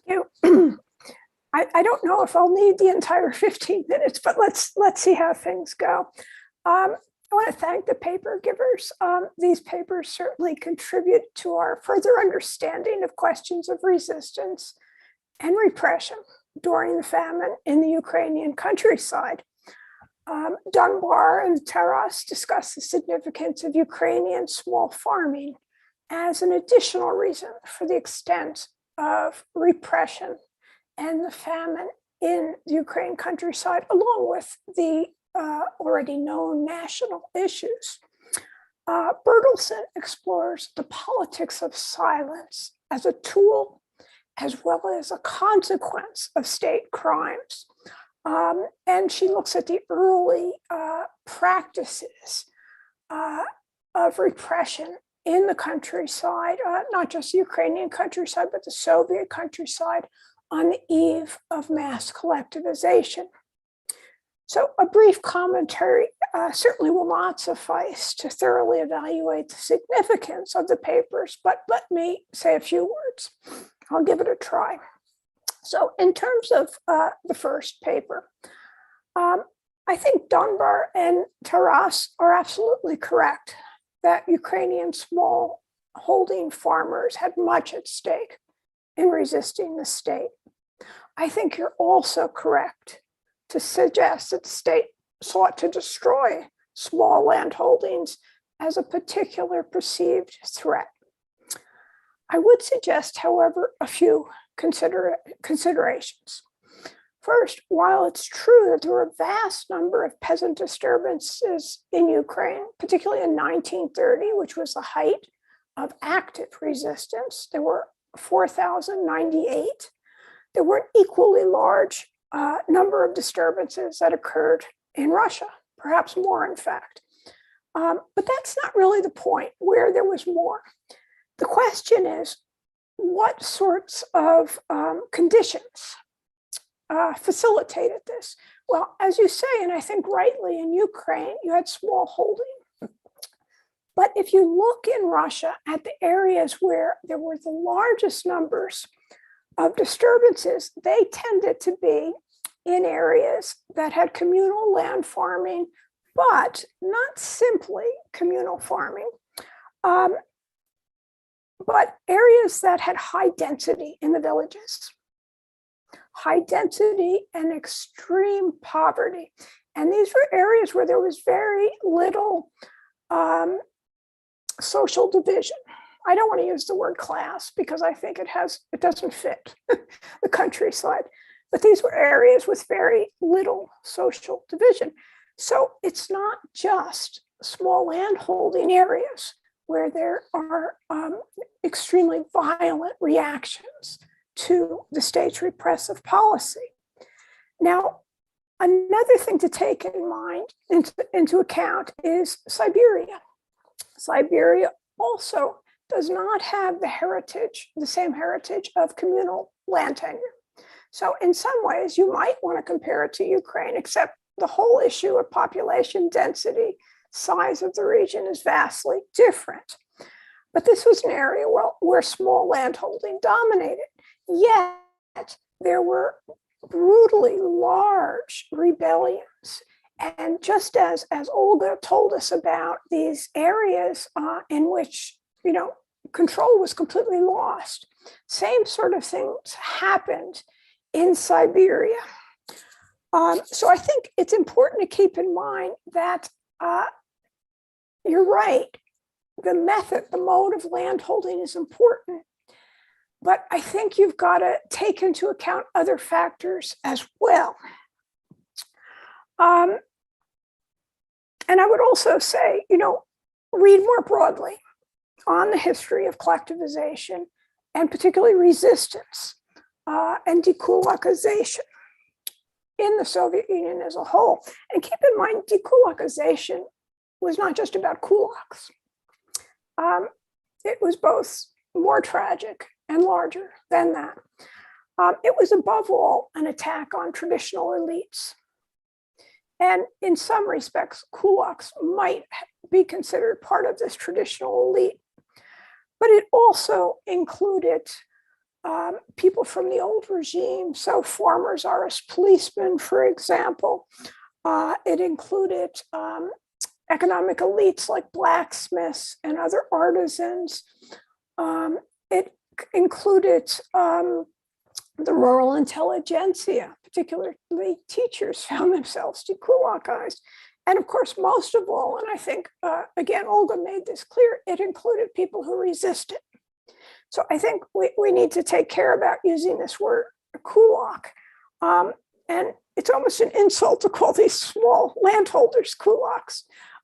I don't know if I'll need the entire 15 minutes, but let's see how things go. I want to thank the paper givers. These papers certainly contribute to our further understanding of questions of resistance and repression during the famine in the Ukrainian countryside. Dunbar and Taras discuss the significance of Ukrainian small farming as an additional reason for the extent of repression and the famine in the Ukraine countryside, along with the already known national issues. Bertelsen explores the politics of silence as a tool, as well as a consequence of state crimes. And she looks at the early practices of repression in the countryside, not just the Ukrainian countryside, but the Soviet countryside on the eve of mass collectivization. So a brief commentary certainly will not suffice to thoroughly evaluate the significance of the papers, but let me say a few words. I'll give it a try. So in terms of the first paper, I think Dunbar and Taras are absolutely correct that Ukrainian small holding farmers had much at stake in resisting the state. I think you're also correct to suggest that the state sought to destroy small land holdings as a particular perceived threat. I would suggest, however, a few considerations. First, while it's true that there were a vast number of peasant disturbances in Ukraine, particularly in 1930, which was the height of active resistance, there were 4,098. There were an equally large number of disturbances that occurred in Russia, perhaps more, in fact. But that's not really the point where there was more. The question is, what sorts of conditions facilitated this? Well, as you say, and I think rightly, in Ukraine, you had small holding. But if you look in Russia at the areas where there were the largest numbers of disturbances, they tended to be in areas that had communal land farming, but not simply communal farming, but areas that had high density in the villages, high density and extreme poverty. And these were areas where there was very little social division. I don't want to use the word class because I think it doesn't fit the countryside, but these were areas with very little social division. So it's not just small landholding areas where there are extremely violent reactions to the state's repressive policy. Now, another thing to take in mind, into account, is Siberia. Siberia also does not have the same heritage of communal land tenure. So in some ways, you might want to compare it to Ukraine, except the whole issue of population density, size of the region is vastly different. But this was an area where small landholding dominated. Yet there were brutally large rebellions. And just as Olga told us about these areas in which, control was completely lost, same sort of things happened in Siberia. So I think it's important to keep in mind that you're right. The method, the mode of landholding is important. But I think you've got to take into account other factors as well. And I would also say, read more broadly on the history of collectivization and particularly resistance and dekulakization in the Soviet Union as a whole. And keep in mind, dekulakization was not just about kulaks. It was both more tragic and larger than that. It was above all an attack on traditional elites. And in some respects, kulaks might be considered part of this traditional elite. But it also included people from the old regime. So farmers are as policemen, for example. It included economic elites like blacksmiths and other artisans. It included the rural intelligentsia, particularly teachers, found themselves dekulakized. And of course, most of all, and I think, again, Olga made this clear, it included people who resisted. So I think we need to take care about using this word kulak. And it's almost an insult to call these small landholders kulaks,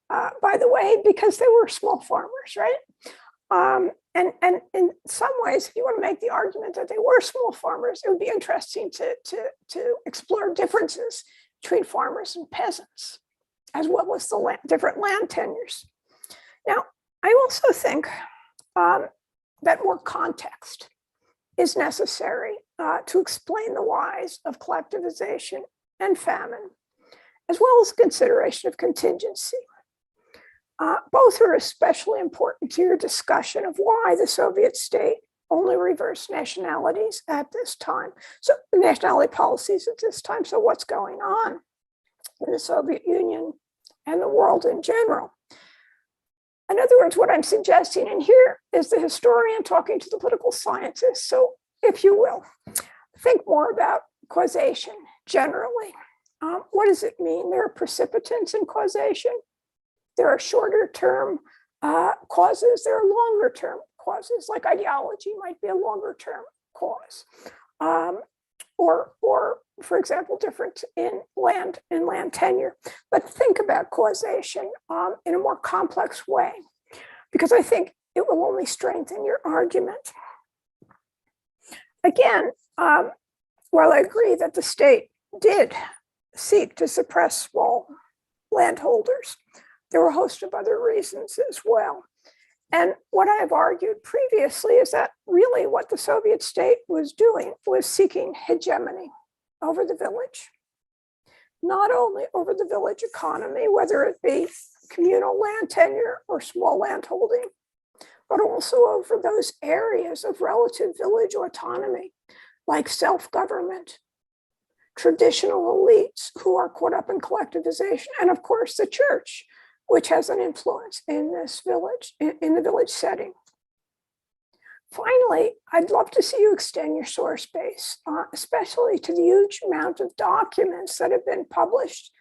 by the way, because they were small farmers, right? And in some ways, if you want to make the argument that they were small farmers, it would be interesting to explore differences between farmers and peasants, as well as the different land tenures. Now, I also think that more context is necessary to explain the whys of collectivization and famine, as well as consideration of contingency. Both are especially important to your discussion of why the Soviet state only reversed nationalities at this time. So nationality policies at this time. So what's going on in the Soviet Union and the world in general? In other words, what I'm suggesting in here is the historian talking to the political scientists. So if you will, think more about causation generally. What does it mean? There are precipitants in causation. There are shorter term causes. There are longer term causes, like ideology might be a longer term cause, or for example, difference in land tenure. But think about causation in a more complex way, because I think it will only strengthen your argument. Again, while I agree that the state did seek to suppress small landholders, there were a host of other reasons as well. And what I have argued previously is that really what the Soviet state was doing was seeking hegemony over the village, not only over the village economy, whether it be communal land tenure or small land holding, but also over those areas of relative village autonomy, like self-government, traditional elites who are caught up in collectivization, and of course the church, which has an influence in this village, in the village setting. Finally, I'd love to see you extend your source base, especially to the huge amount of documents that have been published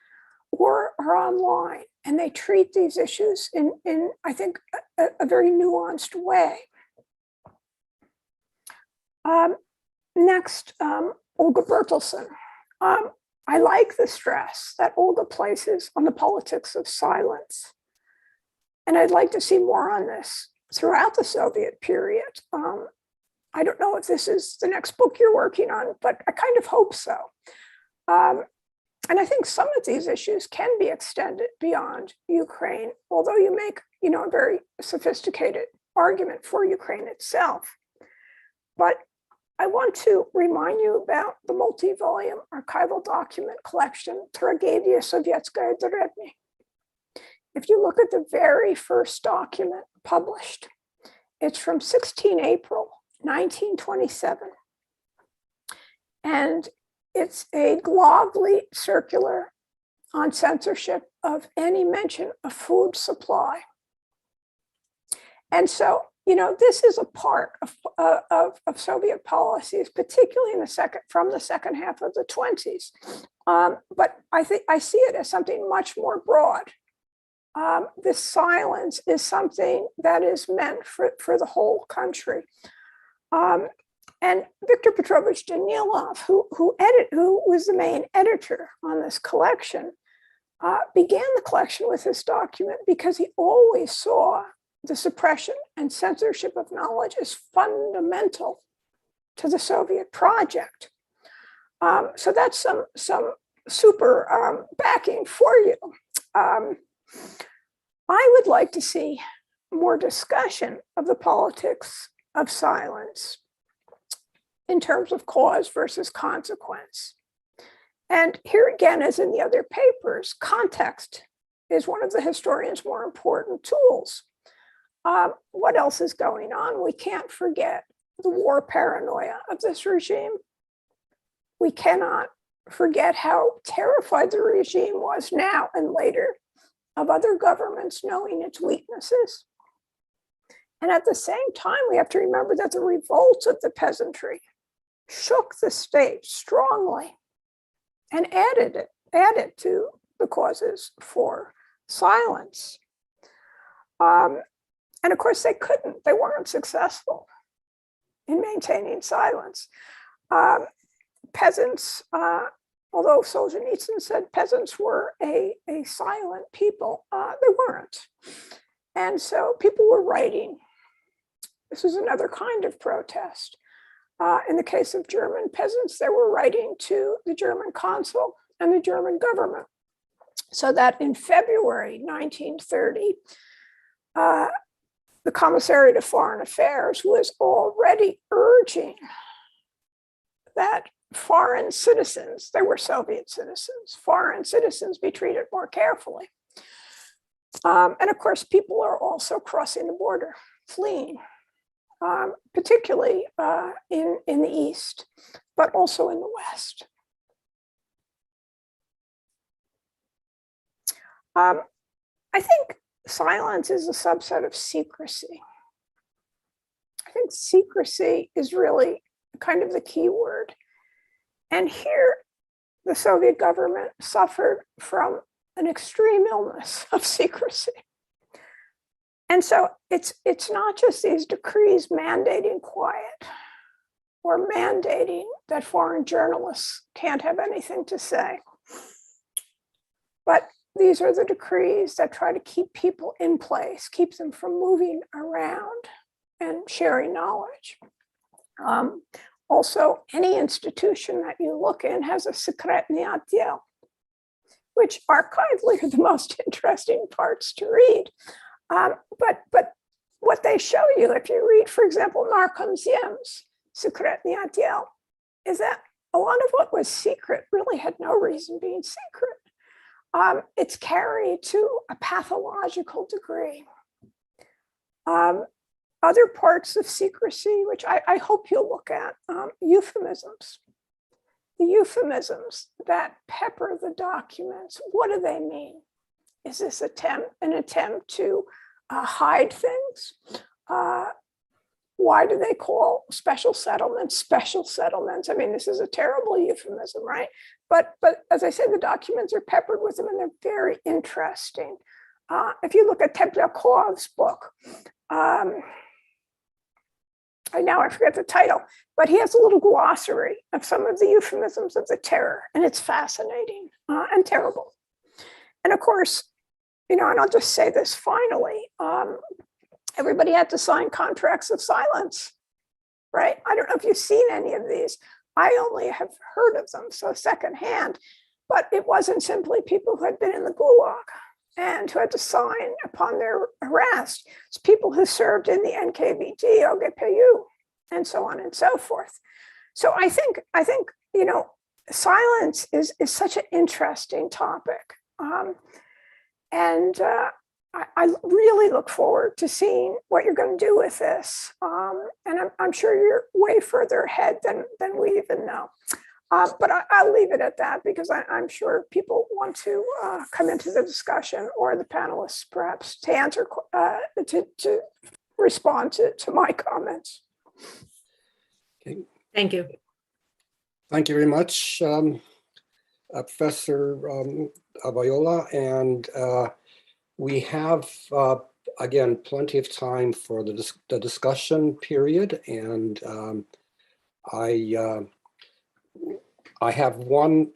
or are online, and they treat these issues in I think, a very nuanced way. Next, Olga Bertelsen. I like the stress that Olga places on the politics of silence. And I'd like to see more on this throughout the Soviet period. I don't know if this is the next book you're working on, but I kind of hope so. And I think some of these issues can be extended beyond Ukraine, although you make, a very sophisticated argument for Ukraine itself. But I want to remind you about the multi-volume archival document collection Tragedia Sovietskaya Drevny. If you look at the very first document published, it's from 16 April 1927. And it's a Glavli circular on censorship of any mention of food supply. And so, this is a part of Soviet policies, particularly from the second half of the 20s. But I think I see it as something much more broad. This silence is something that is meant for the whole country. And Viktor Petrovich Danilov, who was the main editor on this collection, began the collection with this document because he always saw the suppression and censorship of knowledge is fundamental to the Soviet project. So that's some super backing for you. I would like to see more discussion of the politics of silence in terms of cause versus consequence. And here again, as in the other papers, context is one of the historian's more important tools. What else is going on? We can't forget the war paranoia of this regime. We cannot forget how terrified the regime was now and later of other governments knowing its weaknesses. And at the same time, we have to remember that the revolt of the peasantry shook the state strongly and added to the causes for silence. And of course, they weren't successful in maintaining silence. Peasants, although Solzhenitsyn said peasants were a silent people, they weren't. And so people were writing. This was another kind of protest. In the case of German peasants, they were writing to the German consul and the German government. So that in February 1930, the Commissariat of Foreign Affairs was already urging that foreign citizens, they were Soviet citizens, foreign citizens be treated more carefully. And of course, people are also crossing the border, fleeing, particularly in the East, but also in the West. I think silence is a subset of secrecy. I think secrecy is really kind of the key word. And here, the Soviet government suffered from an extreme illness of secrecy. And so it's not just these decrees mandating quiet or mandating that foreign journalists can't have anything to say. But these are the decrees that try to keep people in place, keep them from moving around and sharing knowledge. Also, any institution that you look in has a secretny отдел, which archivally are the most interesting parts to read. But what they show you, if you read, for example, Narkomziem's secretny отдел, is that a lot of what was secret really had no reason being secret. It's carried to a pathological degree. Other parts of secrecy, which I hope you'll look at, euphemisms. The euphemisms that pepper the documents, what do they mean? Is this an attempt to hide things? Why do they call special settlements special settlements? I mean, this is a terrible euphemism, right? But as I said, the documents are peppered with them and they're very interesting. If you look at Teplyakhov's book, I forget the title, but he has a little glossary of some of the euphemisms of the terror, and it's fascinating and terrible. And of course, and I'll just say this finally, everybody had to sign contracts of silence, right? I don't know if you've seen any of these. I only have heard of them, so secondhand, but it wasn't simply people who had been in the gulag and who had to sign upon their arrest. It's people who served in the NKVD, OGPU, and so on and so forth. So I think silence is such an interesting topic. I really look forward to seeing what you're going to do with this. And I'm sure you're way further ahead than we even know. But I'll leave it at that because I'm sure people want to come into the discussion, or the panelists perhaps to answer, to respond to my comments. Okay. Thank you. Thank you very much, Professor Viola. And we have, again, plenty of time for the discussion period. And I have one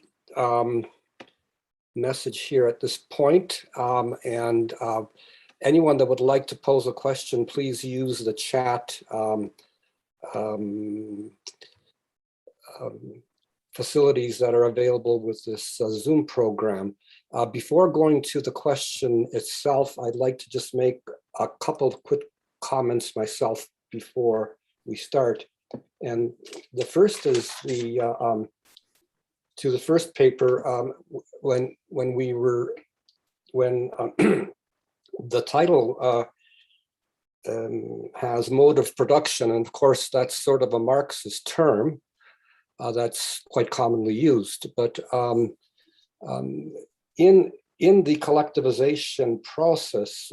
message here at this point, and anyone that would like to pose a question, please use the chat facilities that are available with this Zoom program. Before going to the question itself, I'd like to just make a couple of quick comments myself before we start. And the first is to the first paper, when the title has mode of production, and of course that's sort of a Marxist term that's quite commonly used, but in the collectivization process,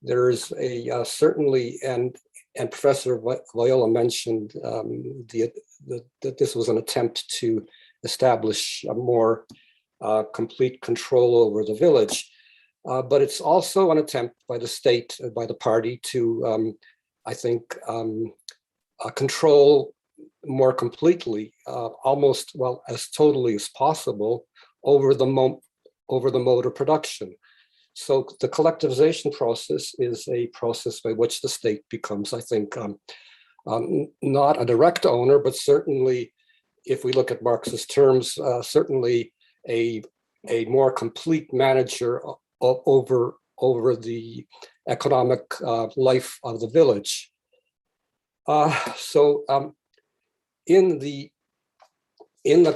there's a certainly, and Professor Viola mentioned that this was an attempt to establish a more complete control over the village. But it's also an attempt by the state, by the party, to, I think, control more completely, almost, well, as totally as possible, over the mode of production. So the collectivization process is a process by which the state becomes, I think, not a direct owner, but certainly, if we look at Marxist terms, certainly a more complete manager over the economic life of the village. So in the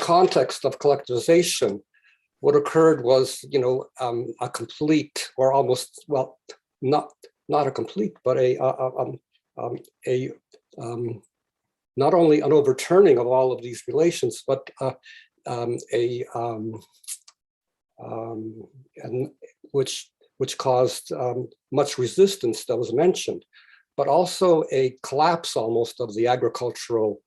context of collectivization, what occurred was, a complete, or almost, well, not a complete, but not only an overturning of all of these relations, but which caused much resistance that was mentioned, but also a collapse almost of the agricultural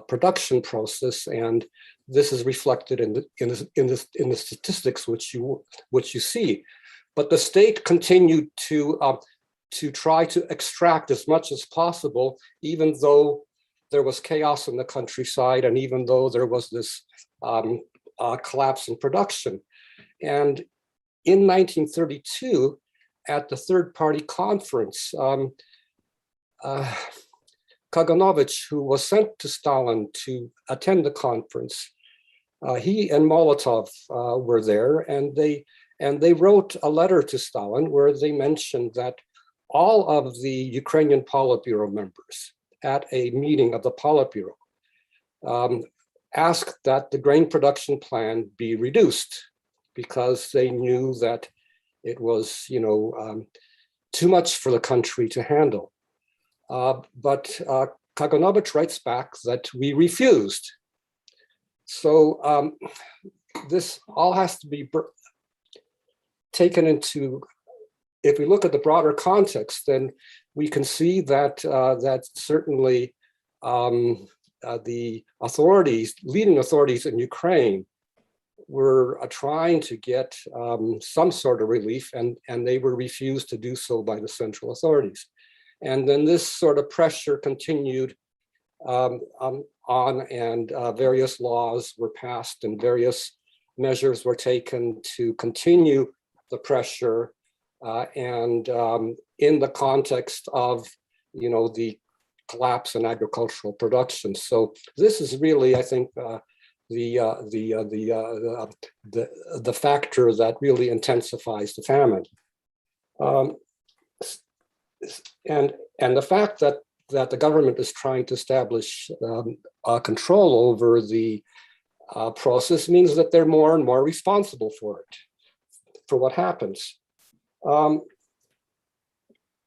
production process, and this is reflected in the statistics which you see. But the state continued to try to extract as much as possible, even though there was chaos in the countryside, and even though there was this collapse in production. And in 1932, at the Third Party Conference, Kaganovich, who was sent to Stalin to attend the conference, he and Molotov were there, and they wrote a letter to Stalin where they mentioned that all of the Ukrainian Politburo members at a meeting of the Politburo asked that the grain production plan be reduced because they knew that it was, too much for the country to handle. But Kaganovich writes back that we refused. So this all has to be taken into, if we look at the broader context, then we can see that that certainly the authorities, leading authorities in Ukraine, were trying to get some sort of relief, and they were refused to do so by the central authorities. And then this sort of pressure continued on, and various laws were passed and various measures were taken to continue the pressure, and in the context of, the collapse in agricultural production. So this is really, I think, the factor that really intensifies the famine, and the fact that the government is trying to establish control over the process means that they're more and more responsible for it, for what happens.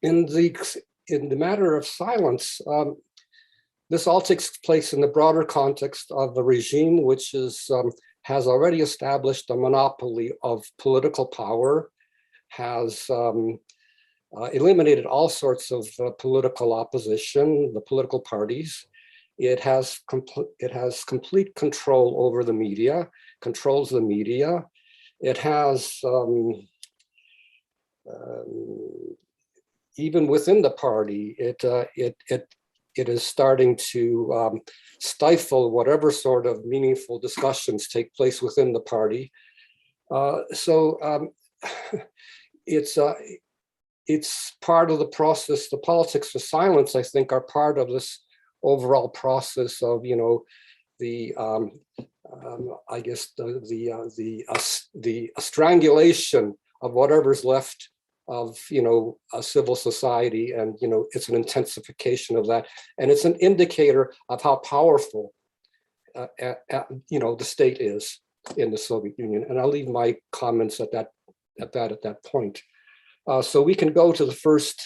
In the matter of silence, this all takes place in the broader context of a regime which has already established a monopoly of political power, has eliminated all sorts of political opposition, the political parties. It has complete control over the media, controls the media. It has even within the party, it is starting to stifle whatever sort of meaningful discussions take place within the party. So it's part of the process. The politics of silence, I think, are part of this overall process of, I guess the strangulation of whatever's left of a civil society, and it's an intensification of that, and it's an indicator of how powerful the state is in the Soviet Union. And I'll leave my comments at that point. So we can go to the first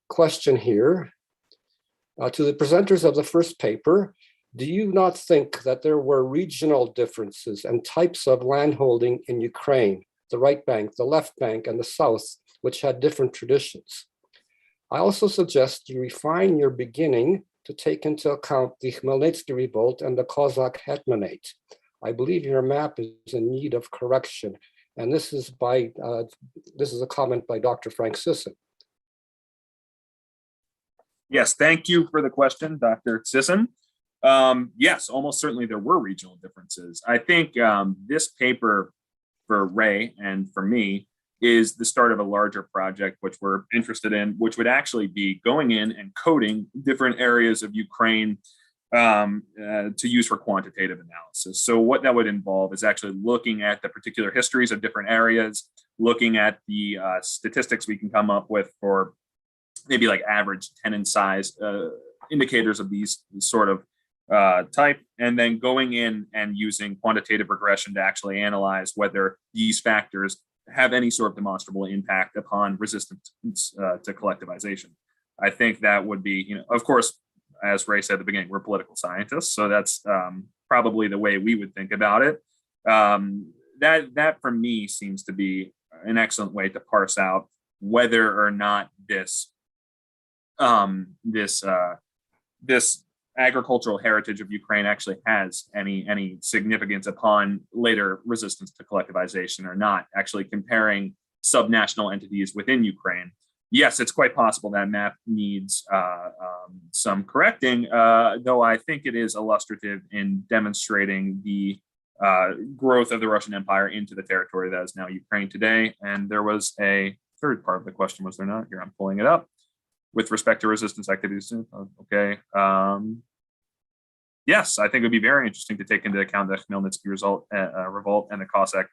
question here. To the presenters of the first paper, do you not think that there were regional differences and types of landholding in Ukraine, the right bank, the left bank, and the south, which had different traditions? I also suggest you refine your beginning to take into account the Khmelnytsky revolt and the Cossack hetmanate. I believe your map is in need of correction. And this is a comment by Dr. Frank Sisson. Yes, thank you for the question, Dr. Sisson. Yes, almost certainly there were regional differences. I think this paper for Ray and for me is the start of a larger project which we're interested in, which would actually be going in and coding different areas of Ukraine to use for quantitative analysis. So what that would involve is actually looking at the particular histories of different areas, looking at the statistics we can come up with for maybe like average tenant size indicators of these sort of type, and then going in and using quantitative regression to actually analyze whether these factors have any sort of demonstrable impact upon resistance to collectivization. I think that would be, of course, as Ray said at the beginning, we're political scientists, so that's probably the way we would think about it. That for me seems to be an excellent way to parse out whether or not this agricultural heritage of Ukraine actually has any significance upon later resistance to collectivization or not, actually comparing subnational entities within Ukraine. yes, it's quite possible that map needs some correcting, though I think it is illustrative in demonstrating the growth of the Russian Empire into the territory that is now Ukraine today. And there was a third part of the question, was there not? Here, I'm pulling it up. With respect to resistance activities, okay. Yes, I think it would be very interesting to take into account the Khmelnytsky revolt and the Cossack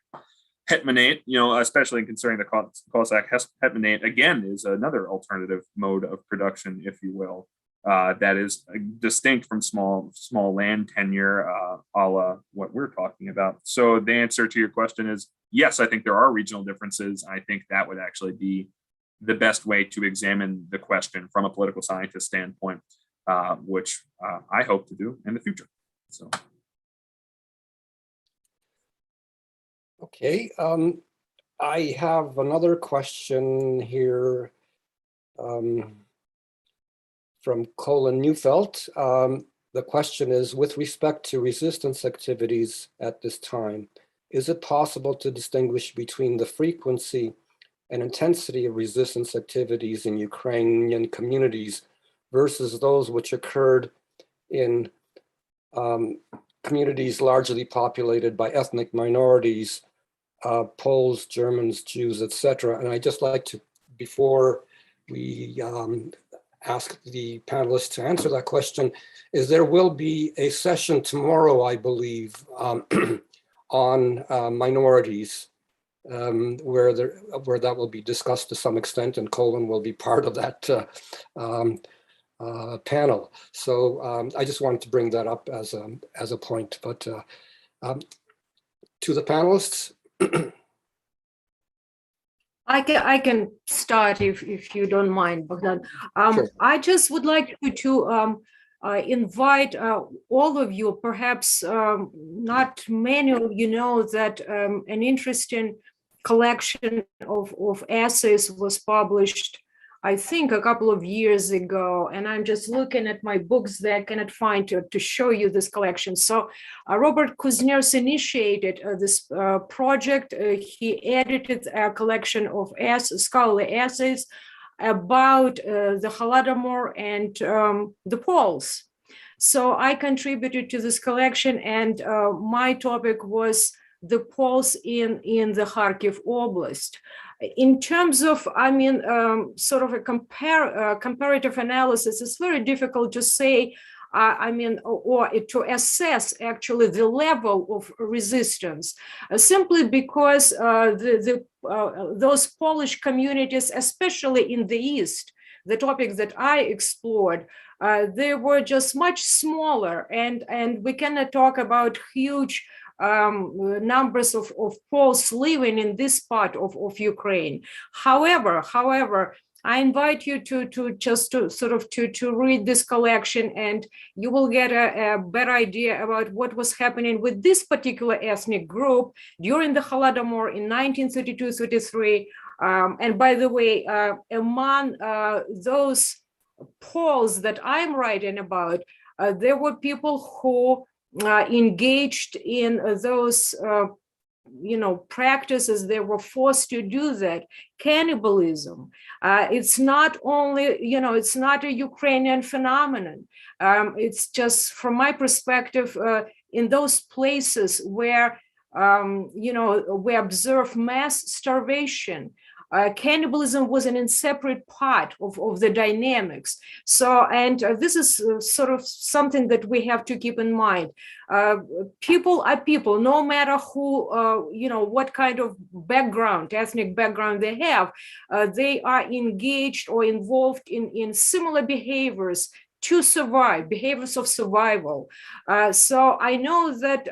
Hetmanate, especially considering the Cossack Hetmanate, again, is another alternative mode of production, if you will, that is distinct from small land tenure, a la what we're talking about. So the answer to your question is, yes, I think there are regional differences. I think that would actually be the best way to examine the question from a political scientist standpoint, which I hope to do in the future. So. Okay, I have another question here from Colin Neufeld. The question is, with respect to resistance activities at this time, is it possible to distinguish between the frequency and intensity of resistance activities in Ukrainian communities versus those which occurred in communities largely populated by ethnic minorities, Poles, Germans, Jews, etc.? And I just like to, before we ask the panelists to answer that question, is there will be a session tomorrow, I believe, on minorities, where that will be discussed to some extent, and Colin will be part of that panel. So I just wanted to bring that up as a point. But to the panelists. I can start if you don't mind, Bogdan. Sure. I just would like to invite all of you, perhaps not many of you know that an interesting collection of essays was published, I think, a couple of years ago, and I'm just looking at my books that I cannot find to show you this collection. So Robert Kuznets initiated this project. He edited a collection of scholarly essays about the Holodomor and the Poles. So I contributed to this collection, and my topic was the Poles in the Kharkiv Oblast. In terms of, sort of a comparative analysis, it's very difficult to say, or to assess actually the level of resistance, simply because those Polish communities, especially in the East, the topics that I explored, they were just much smaller, and we cannot talk about huge numbers of Poles living in this part of Ukraine. However, I invite you to read this collection, and you will get a better idea about what was happening with this particular ethnic group during the Holodomor in 1932-33. And by the way, among those Poles that I'm writing about, there were people who engaged in those practices. They were forced to do that. Cannibalism. It's not only, it's not a Ukrainian phenomenon. It's just, from my perspective, in those places where, we observe mass starvation, cannibalism was an inseparable part of the dynamics. So, and this is sort of something that we have to keep in mind. People are people, no matter who, what kind of background, ethnic background they have, they are engaged or involved in similar behaviors to survive, behaviors of survival. So I know that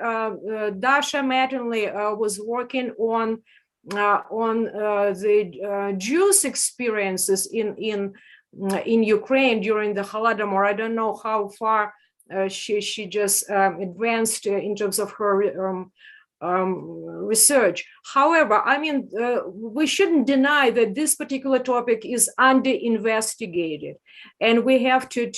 Dasha Mattingly was working on the Jews' experiences in Ukraine during the Holodomor. I don't know how far she just advanced in terms of her research. However, we shouldn't deny that this particular topic is under-investigated, and we have to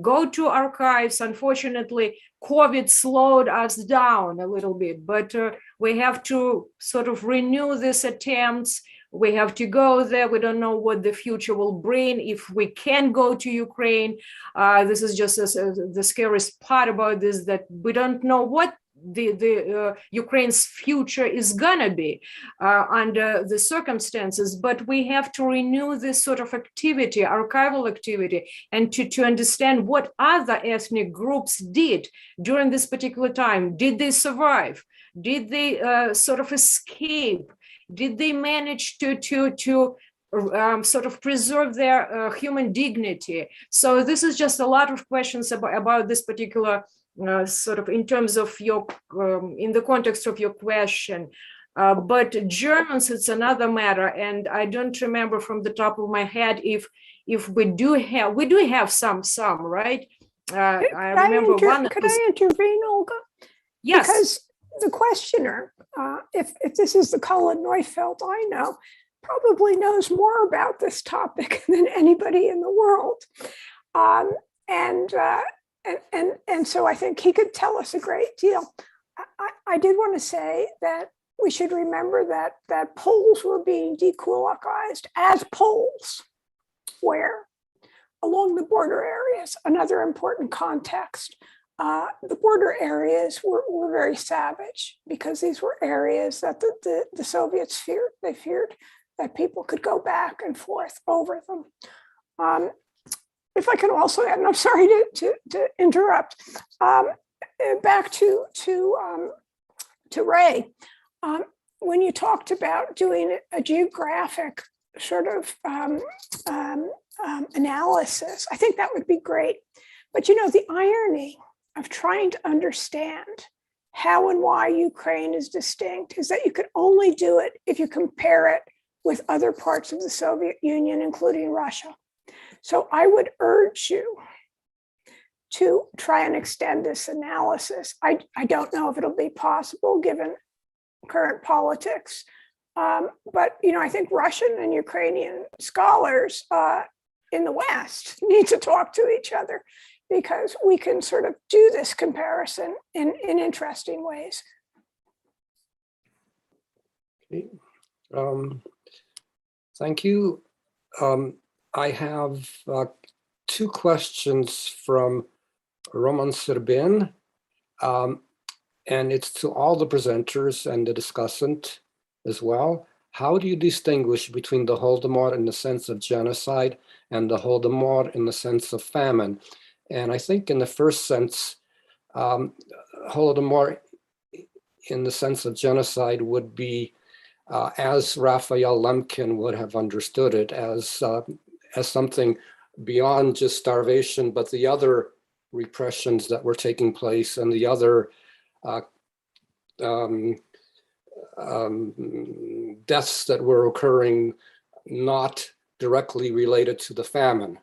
go to archives. Unfortunately, COVID slowed us down a little bit, but we have to sort of renew these attempts. We have to go there. We don't know what the future will bring if we can go to Ukraine. This is just the scariest part about this, that we don't know what the Ukraine's future is gonna be under the circumstances, but we have to renew this sort of activity, archival activity, and to understand what other ethnic groups did during this particular time. Did they survive? Did they sort of escape? Did they manage to sort of preserve their human dignity? So this is just a lot of questions about this particular sort of in terms of your, in the context of your question. But Germans, it's another matter. And I don't remember from the top of my head if we do have some, right? I remember one. Could I intervene, Olga? Yes. Because the questioner, if this is the Colin Neufeld I know, probably knows more about this topic than anybody in the world. And so I think he could tell us a great deal. I did want to say that we should remember that Poles were being dekulakized as Poles, where along the border areas, another important context, the border areas were very savage because these were areas that the Soviets feared. They feared that people could go back and forth over them. If I can also add, and I'm sorry to interrupt, back to Ray, when you talked about doing a geographic sort of analysis, I think that would be great. But you know, the irony of trying to understand how and why Ukraine is distinct is that you could only do it if you compare it with other parts of the Soviet Union, including Russia. So I would urge you to try and extend this analysis. I don't know if it'll be possible given current politics, but you know, I think Russian and Ukrainian scholars in the West need to talk to each other because we can sort of do this comparison in interesting ways. Okay. Thank you. I have two questions from Roman Serbin, and it's to all the presenters and the discussant as well. How do you distinguish between the Holodomor in the sense of genocide and the Holodomor in the sense of famine? And I think in the first sense, Holodomor in the sense of genocide would be, as Raphael Lemkin would have understood it, as something beyond just starvation, but the other repressions that were taking place and the other deaths that were occurring, not directly related to the famine,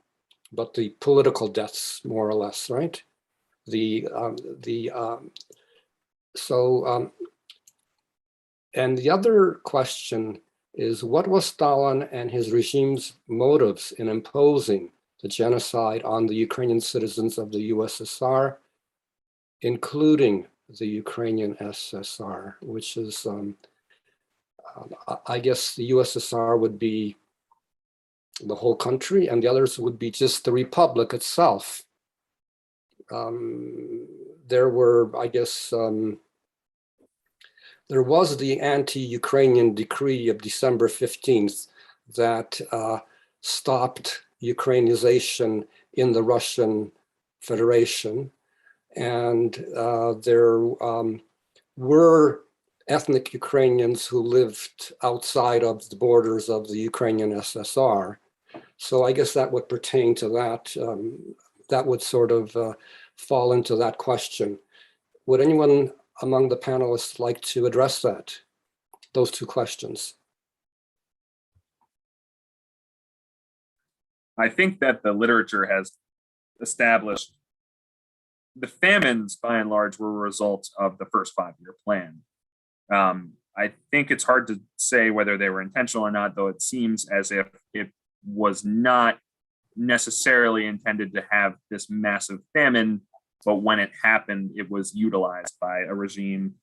but the political deaths, more or less, right? And the other question is, what was Stalin and his regime's motives in imposing the genocide on the Ukrainian citizens of the USSR, including the Ukrainian SSR, which is, I guess the USSR would be the whole country and the others would be just the republic itself. There were, I guess, there was the anti-Ukrainian decree of December 15th that stopped Ukrainization in the Russian Federation. And there were ethnic Ukrainians who lived outside of the borders of the Ukrainian SSR. So I guess that would pertain to that. That would sort of fall into that question. Would anyone among the panelists like to address that, those two questions? I think that the literature has established the famines, by and large, were a result of the first 5-year plan. I think it's hard to say whether they were intentional or not, though it seems as if it was not necessarily intended to have this massive famine, but when it happened, it was utilized by a regime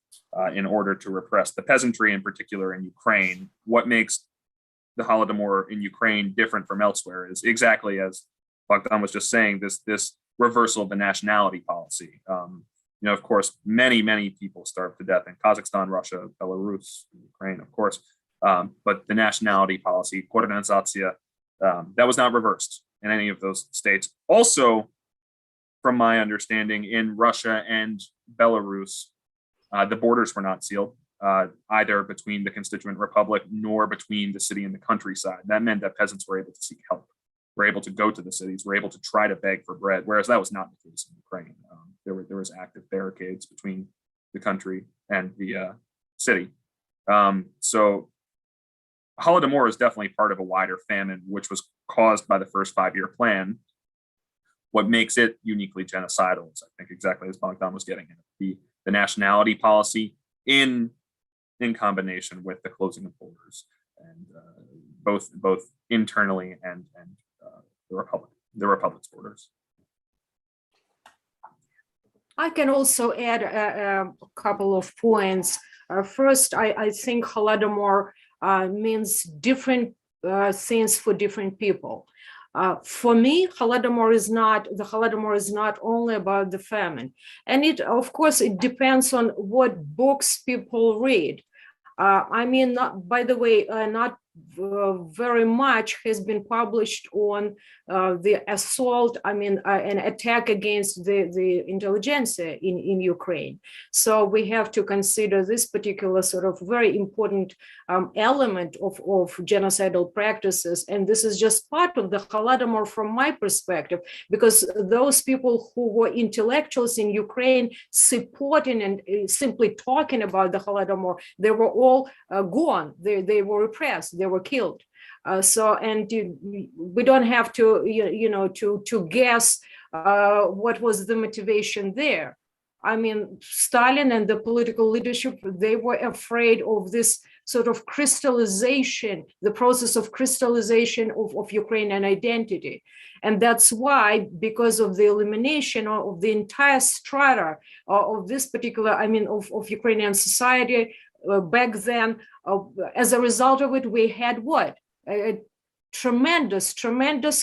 in order to repress the peasantry, in particular in Ukraine. What makes the Holodomor in Ukraine different from elsewhere is exactly as Bogdan was just saying, this reversal of the nationality policy. Of course, many people starved to death in Kazakhstan, Russia, Belarus, Ukraine, of course. But the nationality policy, koordinatsiya, that was not reversed in any of those states. Also, from my understanding, in Russia and Belarus, the borders were not sealed, either between the constituent republic nor between the city and the countryside. That meant that peasants were able to seek help, were able to go to the cities, were able to try to beg for bread, whereas that was not the case in Ukraine. There was active barricades between the country and the city. So Holodomor is definitely part of a wider famine, which was caused by the first 5-year plan. What makes it uniquely genocidal is, I think, exactly as Bogdan was getting at, the nationality policy in combination with the closing of borders, and both internally and the republic's borders. I can also add a couple of points. First, I think Holodomor means different things for different people. For me, the Holodomor is not only about the famine. And of course, it depends on what books people read. By the way, not very much has been published on the assault, an attack against the intelligentsia in Ukraine. So we have to consider this particular sort of very important element of genocidal practices. And this is just part of the Holodomor from my perspective, because those people who were intellectuals in Ukraine supporting and simply talking about the Holodomor, they were all gone. They were repressed. They were killed. We don't have to guess what was the motivation there. Stalin and the political leadership, they were afraid of this sort of crystallization, the process of crystallization of Ukrainian identity. And that's why, because of the elimination of the entire strata of this particular, of Ukrainian society back then, as a result of it, we had what? A tremendous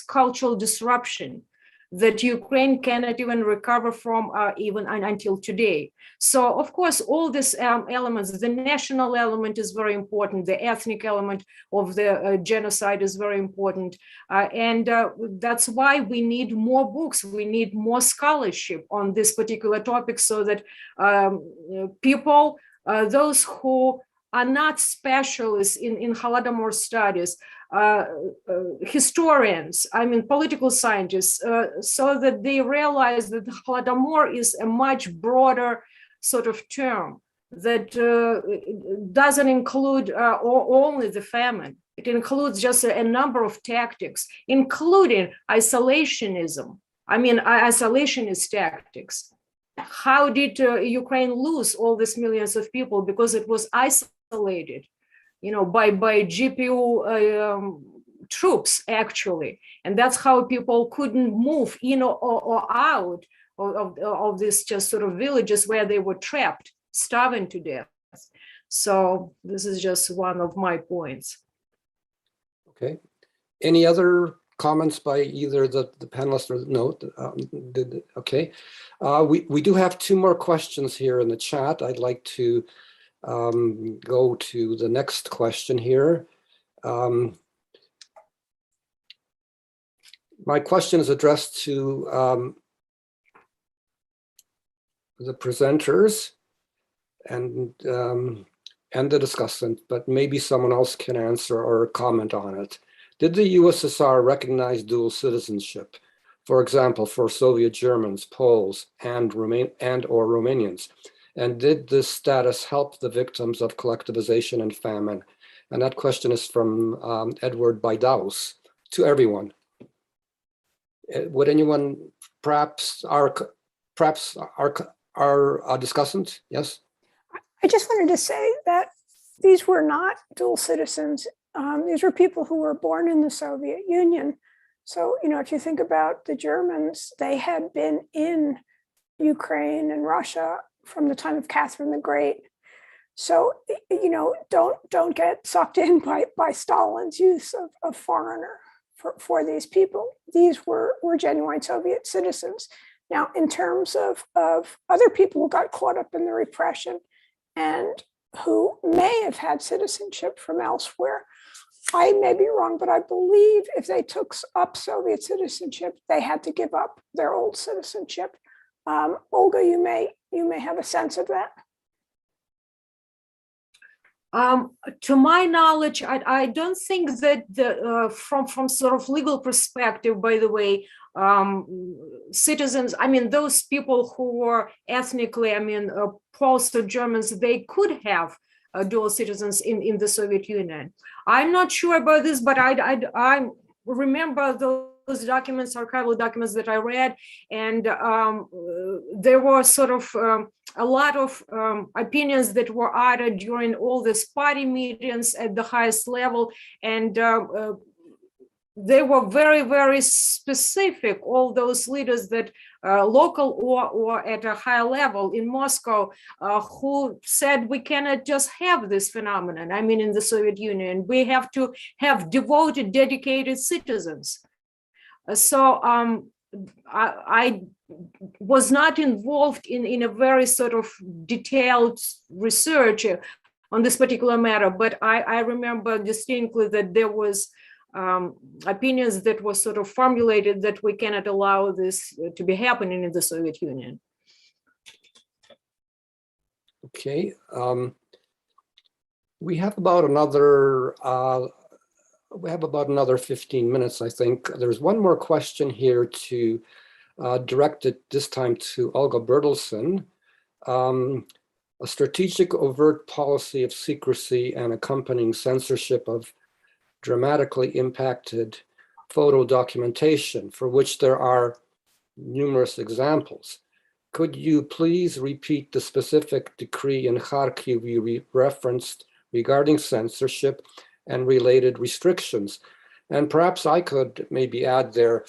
cultural disruption that Ukraine cannot even recover from even until today. So, of course, all these elements, the national element is very important, the ethnic element of the genocide is very important. And that's why we need more books, we need more scholarship on this particular topic, so that people, those who are not specialists in Holodomor studies, historians, political scientists, so that they realize that the Holodomor is a much broader sort of term that doesn't include only the famine. It includes just a number of tactics, including isolationism. Isolationist tactics. How did Ukraine lose all these millions of people? Because it was isolated, by GPU troops, actually. And that's how people couldn't move in or out of these just sort of villages where they were trapped, starving to death. So this is just one of my points. Okay. Any other comments by either the panelists or no? Okay. We do have 2 more questions here in the chat. I'd like to go to the next question here. My question is addressed to the presenters and the discussant, but maybe someone else can answer or comment on it. Did the USSR recognize dual citizenship, for example, for Soviet Germans, Poles, and or Romanians? And did this status help the victims of collectivization and famine? And that question is from Edward Baidaus to everyone. Would anyone, perhaps our discussant? Yes. I just wanted to say that these were not dual citizens. These were people who were born in the Soviet Union. So, if you think about the Germans, they had been in Ukraine and Russia from the time of Catherine the Great. So, don't get sucked in by Stalin's use of foreigner for these people. These were genuine Soviet citizens. Now, in terms of other people who got caught up in the repression and who may have had citizenship from elsewhere, I may be wrong, but I believe if they took up Soviet citizenship, they had to give up their old citizenship. Olga, you may have a sense of that. To my knowledge, I don't think that from sort of legal perspective, by the way, citizens, I mean, those people who were ethnically, Poles or Germans, they could have dual citizens in the Soviet Union. I'm not sure about this, but I remember those documents, archival documents that I read, and there were sort of a lot of opinions that were uttered during all these party meetings at the highest level, and they were very, very specific, all those leaders that local or at a high level in Moscow who said we cannot just have this phenomenon. I mean, in the Soviet Union, we have to have devoted, dedicated citizens. So I was not involved in a very sort of detailed research on this particular matter, but I remember distinctly that there was opinions that were sort of formulated that we cannot allow this to be happening in the Soviet Union. Okay. We have about another 15 minutes, I think. There's one more question here to direct it this time to Olga Bertelsen. A strategic overt policy of secrecy and accompanying censorship of dramatically impacted photo documentation, for which there are numerous examples. Could you please repeat the specific decree in Kharkiv you referenced regarding censorship and related restrictions? And perhaps I could maybe add there,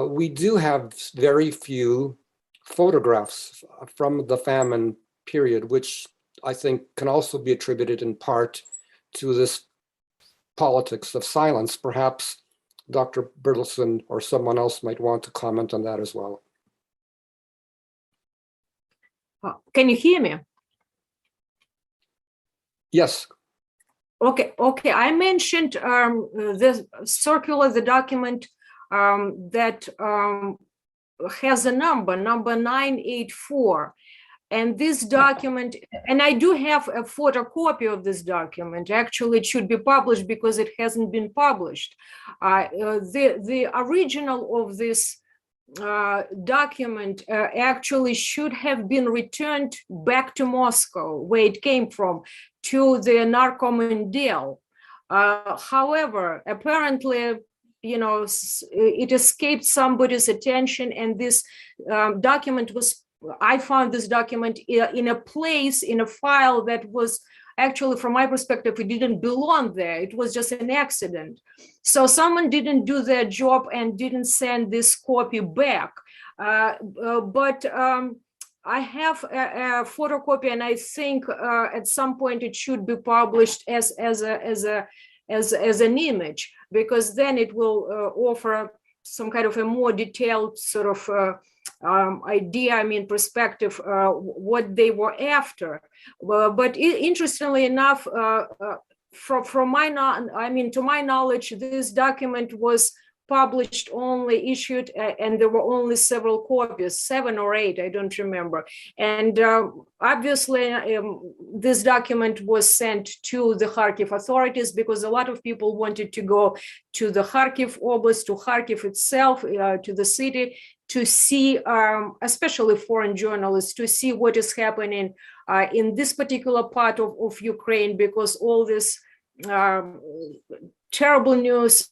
we do have very few photographs from the famine period, which I think can also be attributed in part to this politics of silence. Perhaps Dr. Bertelsen or someone else might want to comment on that as well. Can you hear me? Yes. Okay. I mentioned the circular, the document that has a number 984. And this document, and I do have a photocopy of this document. Actually, it should be published because it hasn't been published. The original of this document actually should have been returned back to Moscow, where it came from, to the Narkomendel. However, apparently, it escaped somebody's attention, and this document I found this document in a place, in a file that was actually, from my perspective, it didn't belong there. It was just an accident. So someone didn't do their job and didn't send this copy back. But I have a photocopy, and I think at some point it should be published as an image, because then it will offer some kind of a more detailed sort of idea, perspective, what they were after. But interestingly enough, to my knowledge, this document was published, only issued, and there were only several copies, 7 or 8, I don't remember. And obviously, this document was sent to the Kharkiv authorities because a lot of people wanted to go to the Kharkiv Oblast, to Kharkiv itself, to the city, to see, especially foreign journalists, to see what is happening in this particular part of Ukraine, because all this terrible news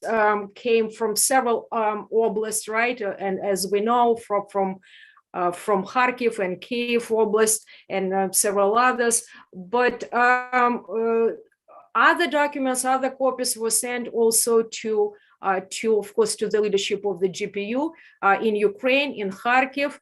came from several oblasts, right? And as we know, from Kharkiv and Kiev Oblast and several others. But other documents, other copies were sent also to, of course, to the leadership of the GPU in Ukraine, in Kharkiv,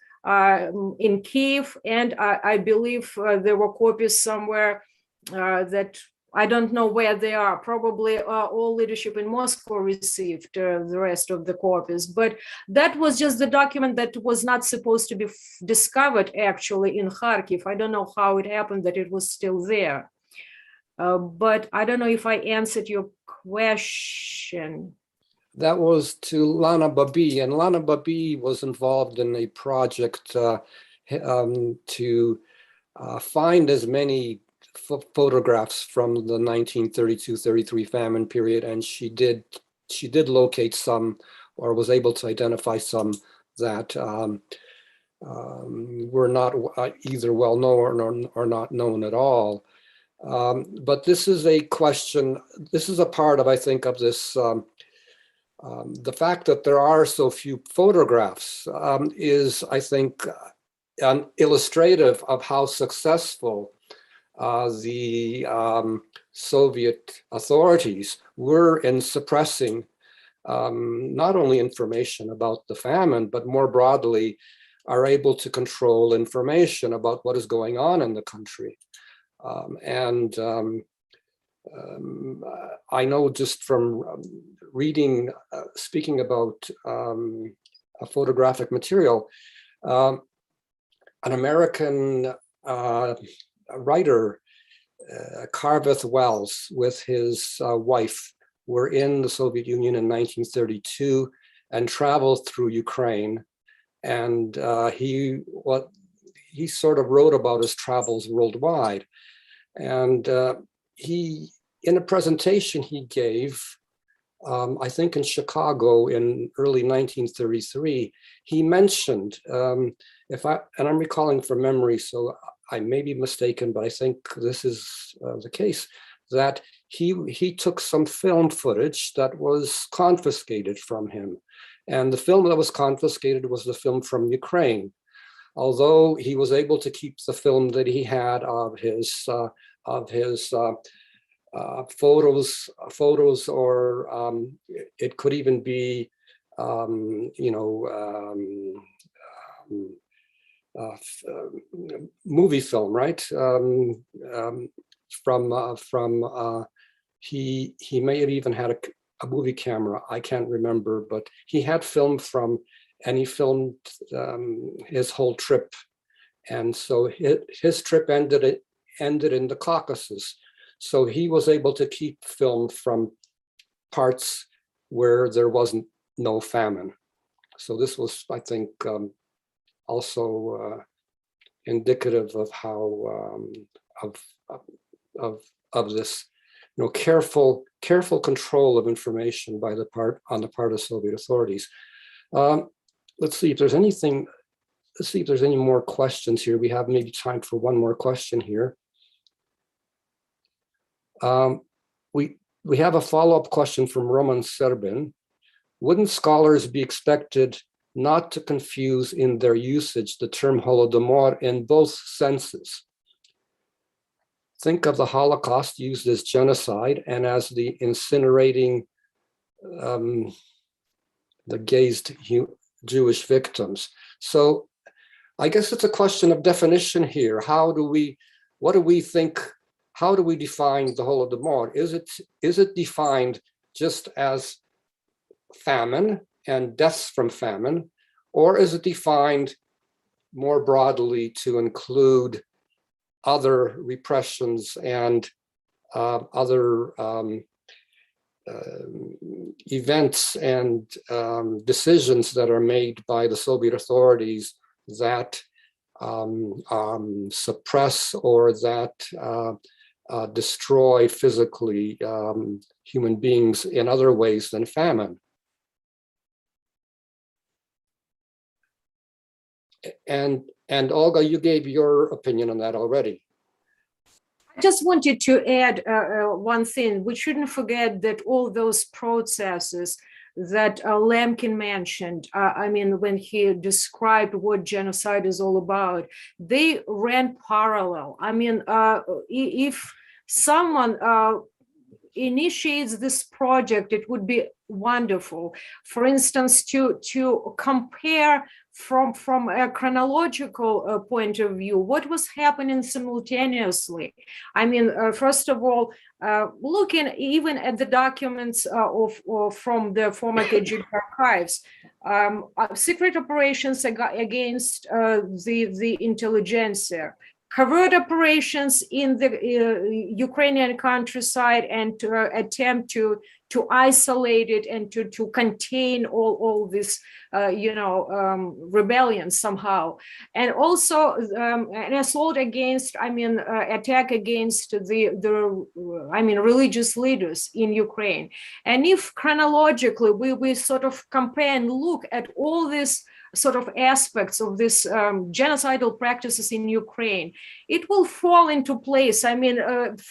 in Kiev, and I believe there were copies somewhere that I don't know where they are. Probably all leadership in Moscow received the rest of the copies, but that was just the document that was not supposed to be discovered actually in Kharkiv. I don't know how it happened that it was still there. But I don't know if I answered your question. That was to Lana Babi, and Lana Babi was involved in a project to find as many photographs from the 1932-33 famine period, and she did locate some, or was able to identify some that were not either well known or not known at all. But this is a question. This is a part of, I think, of this. The fact that there are so few photographs is, I think, illustrative of how successful the Soviet authorities were in suppressing not only information about the famine, but more broadly are able to control information about what is going on in the country. I know just from reading, speaking about a photographic material, an American writer, Carveth Wells, with his wife, were in the Soviet Union in 1932 and traveled through Ukraine. And he sort of wrote about his travels worldwide. And he, in a presentation he gave, I think in Chicago in early 1933, he mentioned, and I'm recalling from memory, so I may be mistaken, but I think this is the case, that he took some film footage that was confiscated from him. And the film that was confiscated was the film from Ukraine. Although he was able to keep the film that he had of his photos, or it could even be, movie film, right? He may have even had a movie camera. I can't remember, but he had film from, and he filmed his whole trip. And so his trip ended in the Caucasus. So he was able to keep film from parts where there wasn't no famine. So this was, I think, also indicative of how of this, careful control of information on the part of Soviet authorities. Let's see if there's anything. Let's see if there's any more questions here. We have maybe time for one more question here. We have a follow-up question from Roman Serbin. Wouldn't scholars be expected not to confuse in their usage the term Holodomor in both senses? Think of the Holocaust used as genocide and as the incinerating the gazed Jewish victims. So I guess it's a question of definition here. How do we define the Holodomor? Is it defined just as famine and deaths from famine, or is it defined more broadly to include other repressions and other events and decisions that are made by the Soviet authorities that suppress or that destroy physically human beings in other ways than famine? And Olga, you gave your opinion on that already. I just wanted to add one thing. We shouldn't forget that all those processes that Lemkin mentioned, when he described what genocide is all about, they ran parallel. If someone initiates this project, it would be wonderful. For instance, to compare from a chronological point of view, what was happening simultaneously. I mean, first of all, looking even at the documents from the former KGB archives, secret operations against the intelligentsia, covert operations in the Ukrainian countryside, and to attempt to isolate it and to contain all this, rebellion somehow. And also an assault against, attack against the religious leaders in Ukraine. And if chronologically we sort of compare and look at all this sort of aspects of this genocidal practices in Ukraine, it will fall into place. I mean,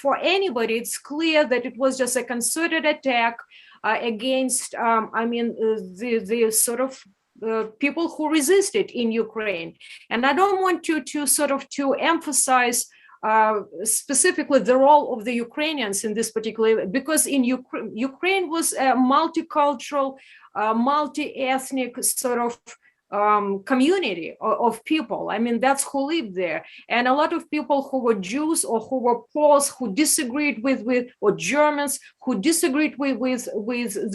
for anybody, it's clear that it was just a concerted attack against, the sort of people who resisted in Ukraine. And I don't want to emphasize specifically the role of the Ukrainians in this particular, because in Ukraine was a multicultural, multi-ethnic sort of community of people. I mean, that's who lived there. And a lot of people who were Jews or who were Poles who disagreed with or Germans who disagreed with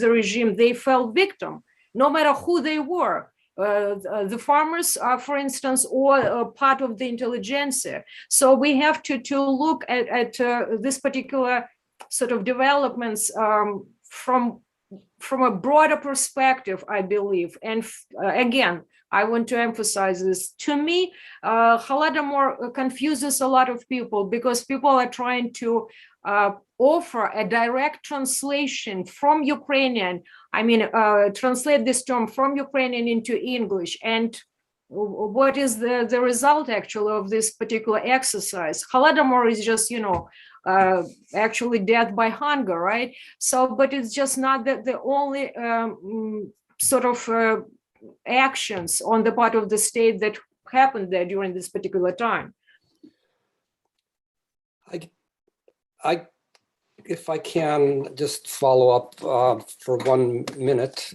the regime, they fell victim, no matter who they were. The farmers, for instance, or part of the intelligentsia. So we have to look at this particular sort of developments from a broader perspective, I believe. And again, I want to emphasize this. To me, Holodomor confuses a lot of people because people are trying to offer a direct translation from Ukrainian, translate this term from Ukrainian into English. And what is the result actually of this particular exercise? Holodomor is just, actually death by hunger, right? So, but it's just not the only sort of actions on the part of the state that happened there during this particular time. If I can just follow up for 1 minute.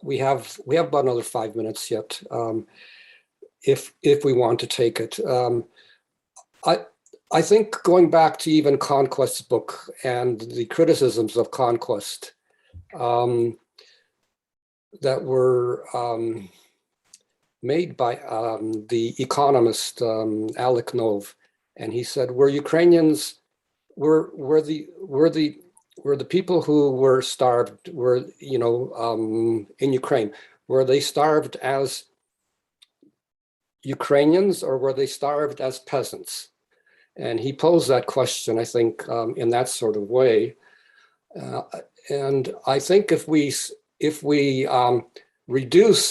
We have about another 5 minutes yet, if we want to take it. I think going back to even Conquest's book and the criticisms of Conquest that were made by the economist Alec Nove, and he said, "Were Ukrainians were the people who were starved in Ukraine, were they starved as Ukrainians or were they starved as peasants?" And he posed that question, I think, in that sort of way. And I think if we reduce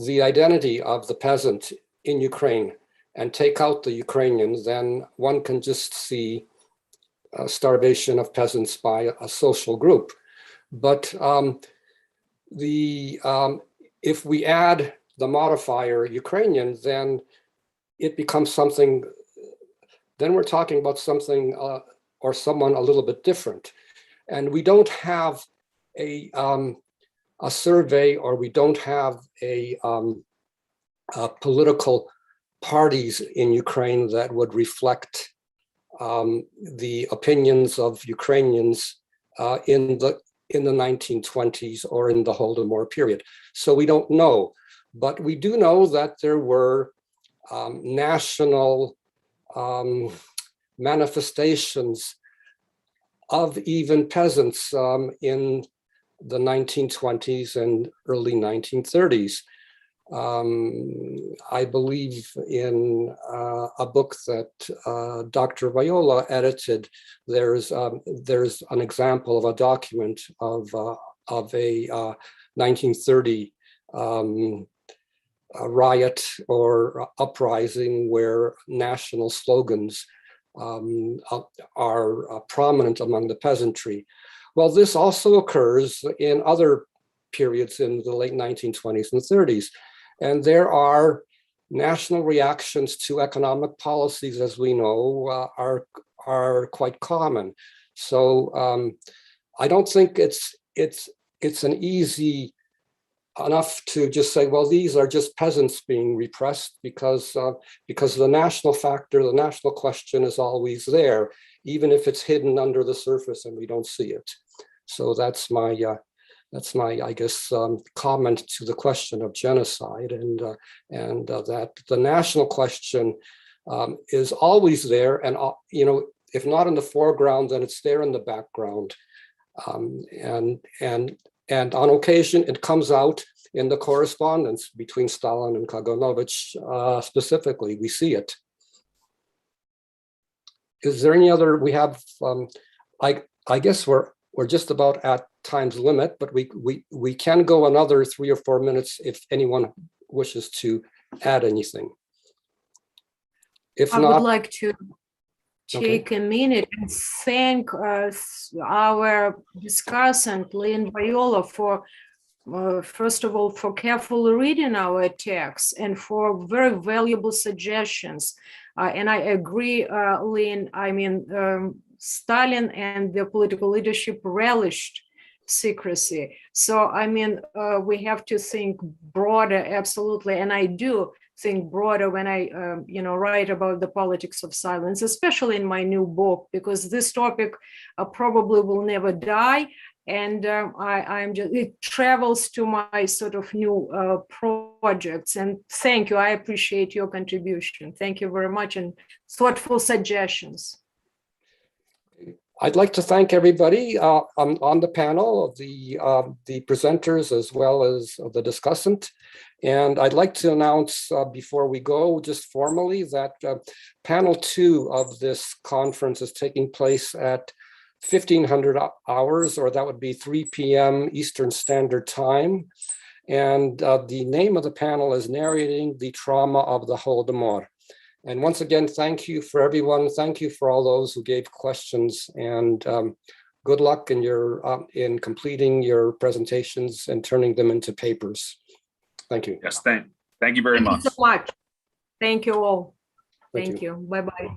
the identity of the peasant in Ukraine and take out the Ukrainians, then one can just see starvation of peasants by a social group. But if we add the modifier Ukrainian, then it becomes something. Then we're talking about something or someone a little bit different. And we don't have a survey, or we don't have a political parties in Ukraine that would reflect the opinions of Ukrainians in the 1920s or in the Holodomor period. So we don't know, but we do know that there were national manifestations of even peasants in the 1920s and early 1930s. I believe in a book that Dr. Viola edited, there's an example of a document of a 1930 a riot or uprising where national slogans are prominent among the peasantry. Well, this also occurs in other periods in the late 1920s and 30s. And there are national reactions to economic policies, as we know, are quite common. So I don't think it's an easy enough to just say, well, these are just peasants being repressed because the national factor, the national question is always there, even if it's hidden under the surface and we don't see it. So that's my I guess, comment to the question of genocide, and that the national question is always there, and if not in the foreground, then it's there in the background, and on occasion it comes out in the correspondence between Stalin and Kaganovich. Specifically, we see it. Is there any other? We have. I guess we're just about at time's limit, but we can go another 3 or 4 minutes if anyone wishes to add anything. If I not, would like to take a minute and thank our discussant, Lynn Viola, for first of all, for carefully reading our text and for very valuable suggestions. And I agree, Lynn, I mean, Stalin and the political leadership relished secrecy. So, I mean, we have to think broader, absolutely. And I do think broader when I, write about the politics of silence, especially in my new book, because this topic probably will never die. And it travels to my sort of new projects. And thank you. I appreciate your contribution. Thank you very much, and thoughtful suggestions. I'd like to thank everybody on the panel, of the presenters as well as the discussant. And I'd like to announce before we go, just formally, that panel 2 of this conference is taking place at 1500 hours, or that would be 3 p.m. Eastern Standard Time. And the name of the panel is Narrating the Trauma of the Holodomor. And once again, thank you for everyone. Thank you for all those who gave questions, and good luck in completing your presentations and turning them into papers. Thank you. Yes, thank you very much. Thank you so much. Thank you all. Thank Thank you. Bye-bye.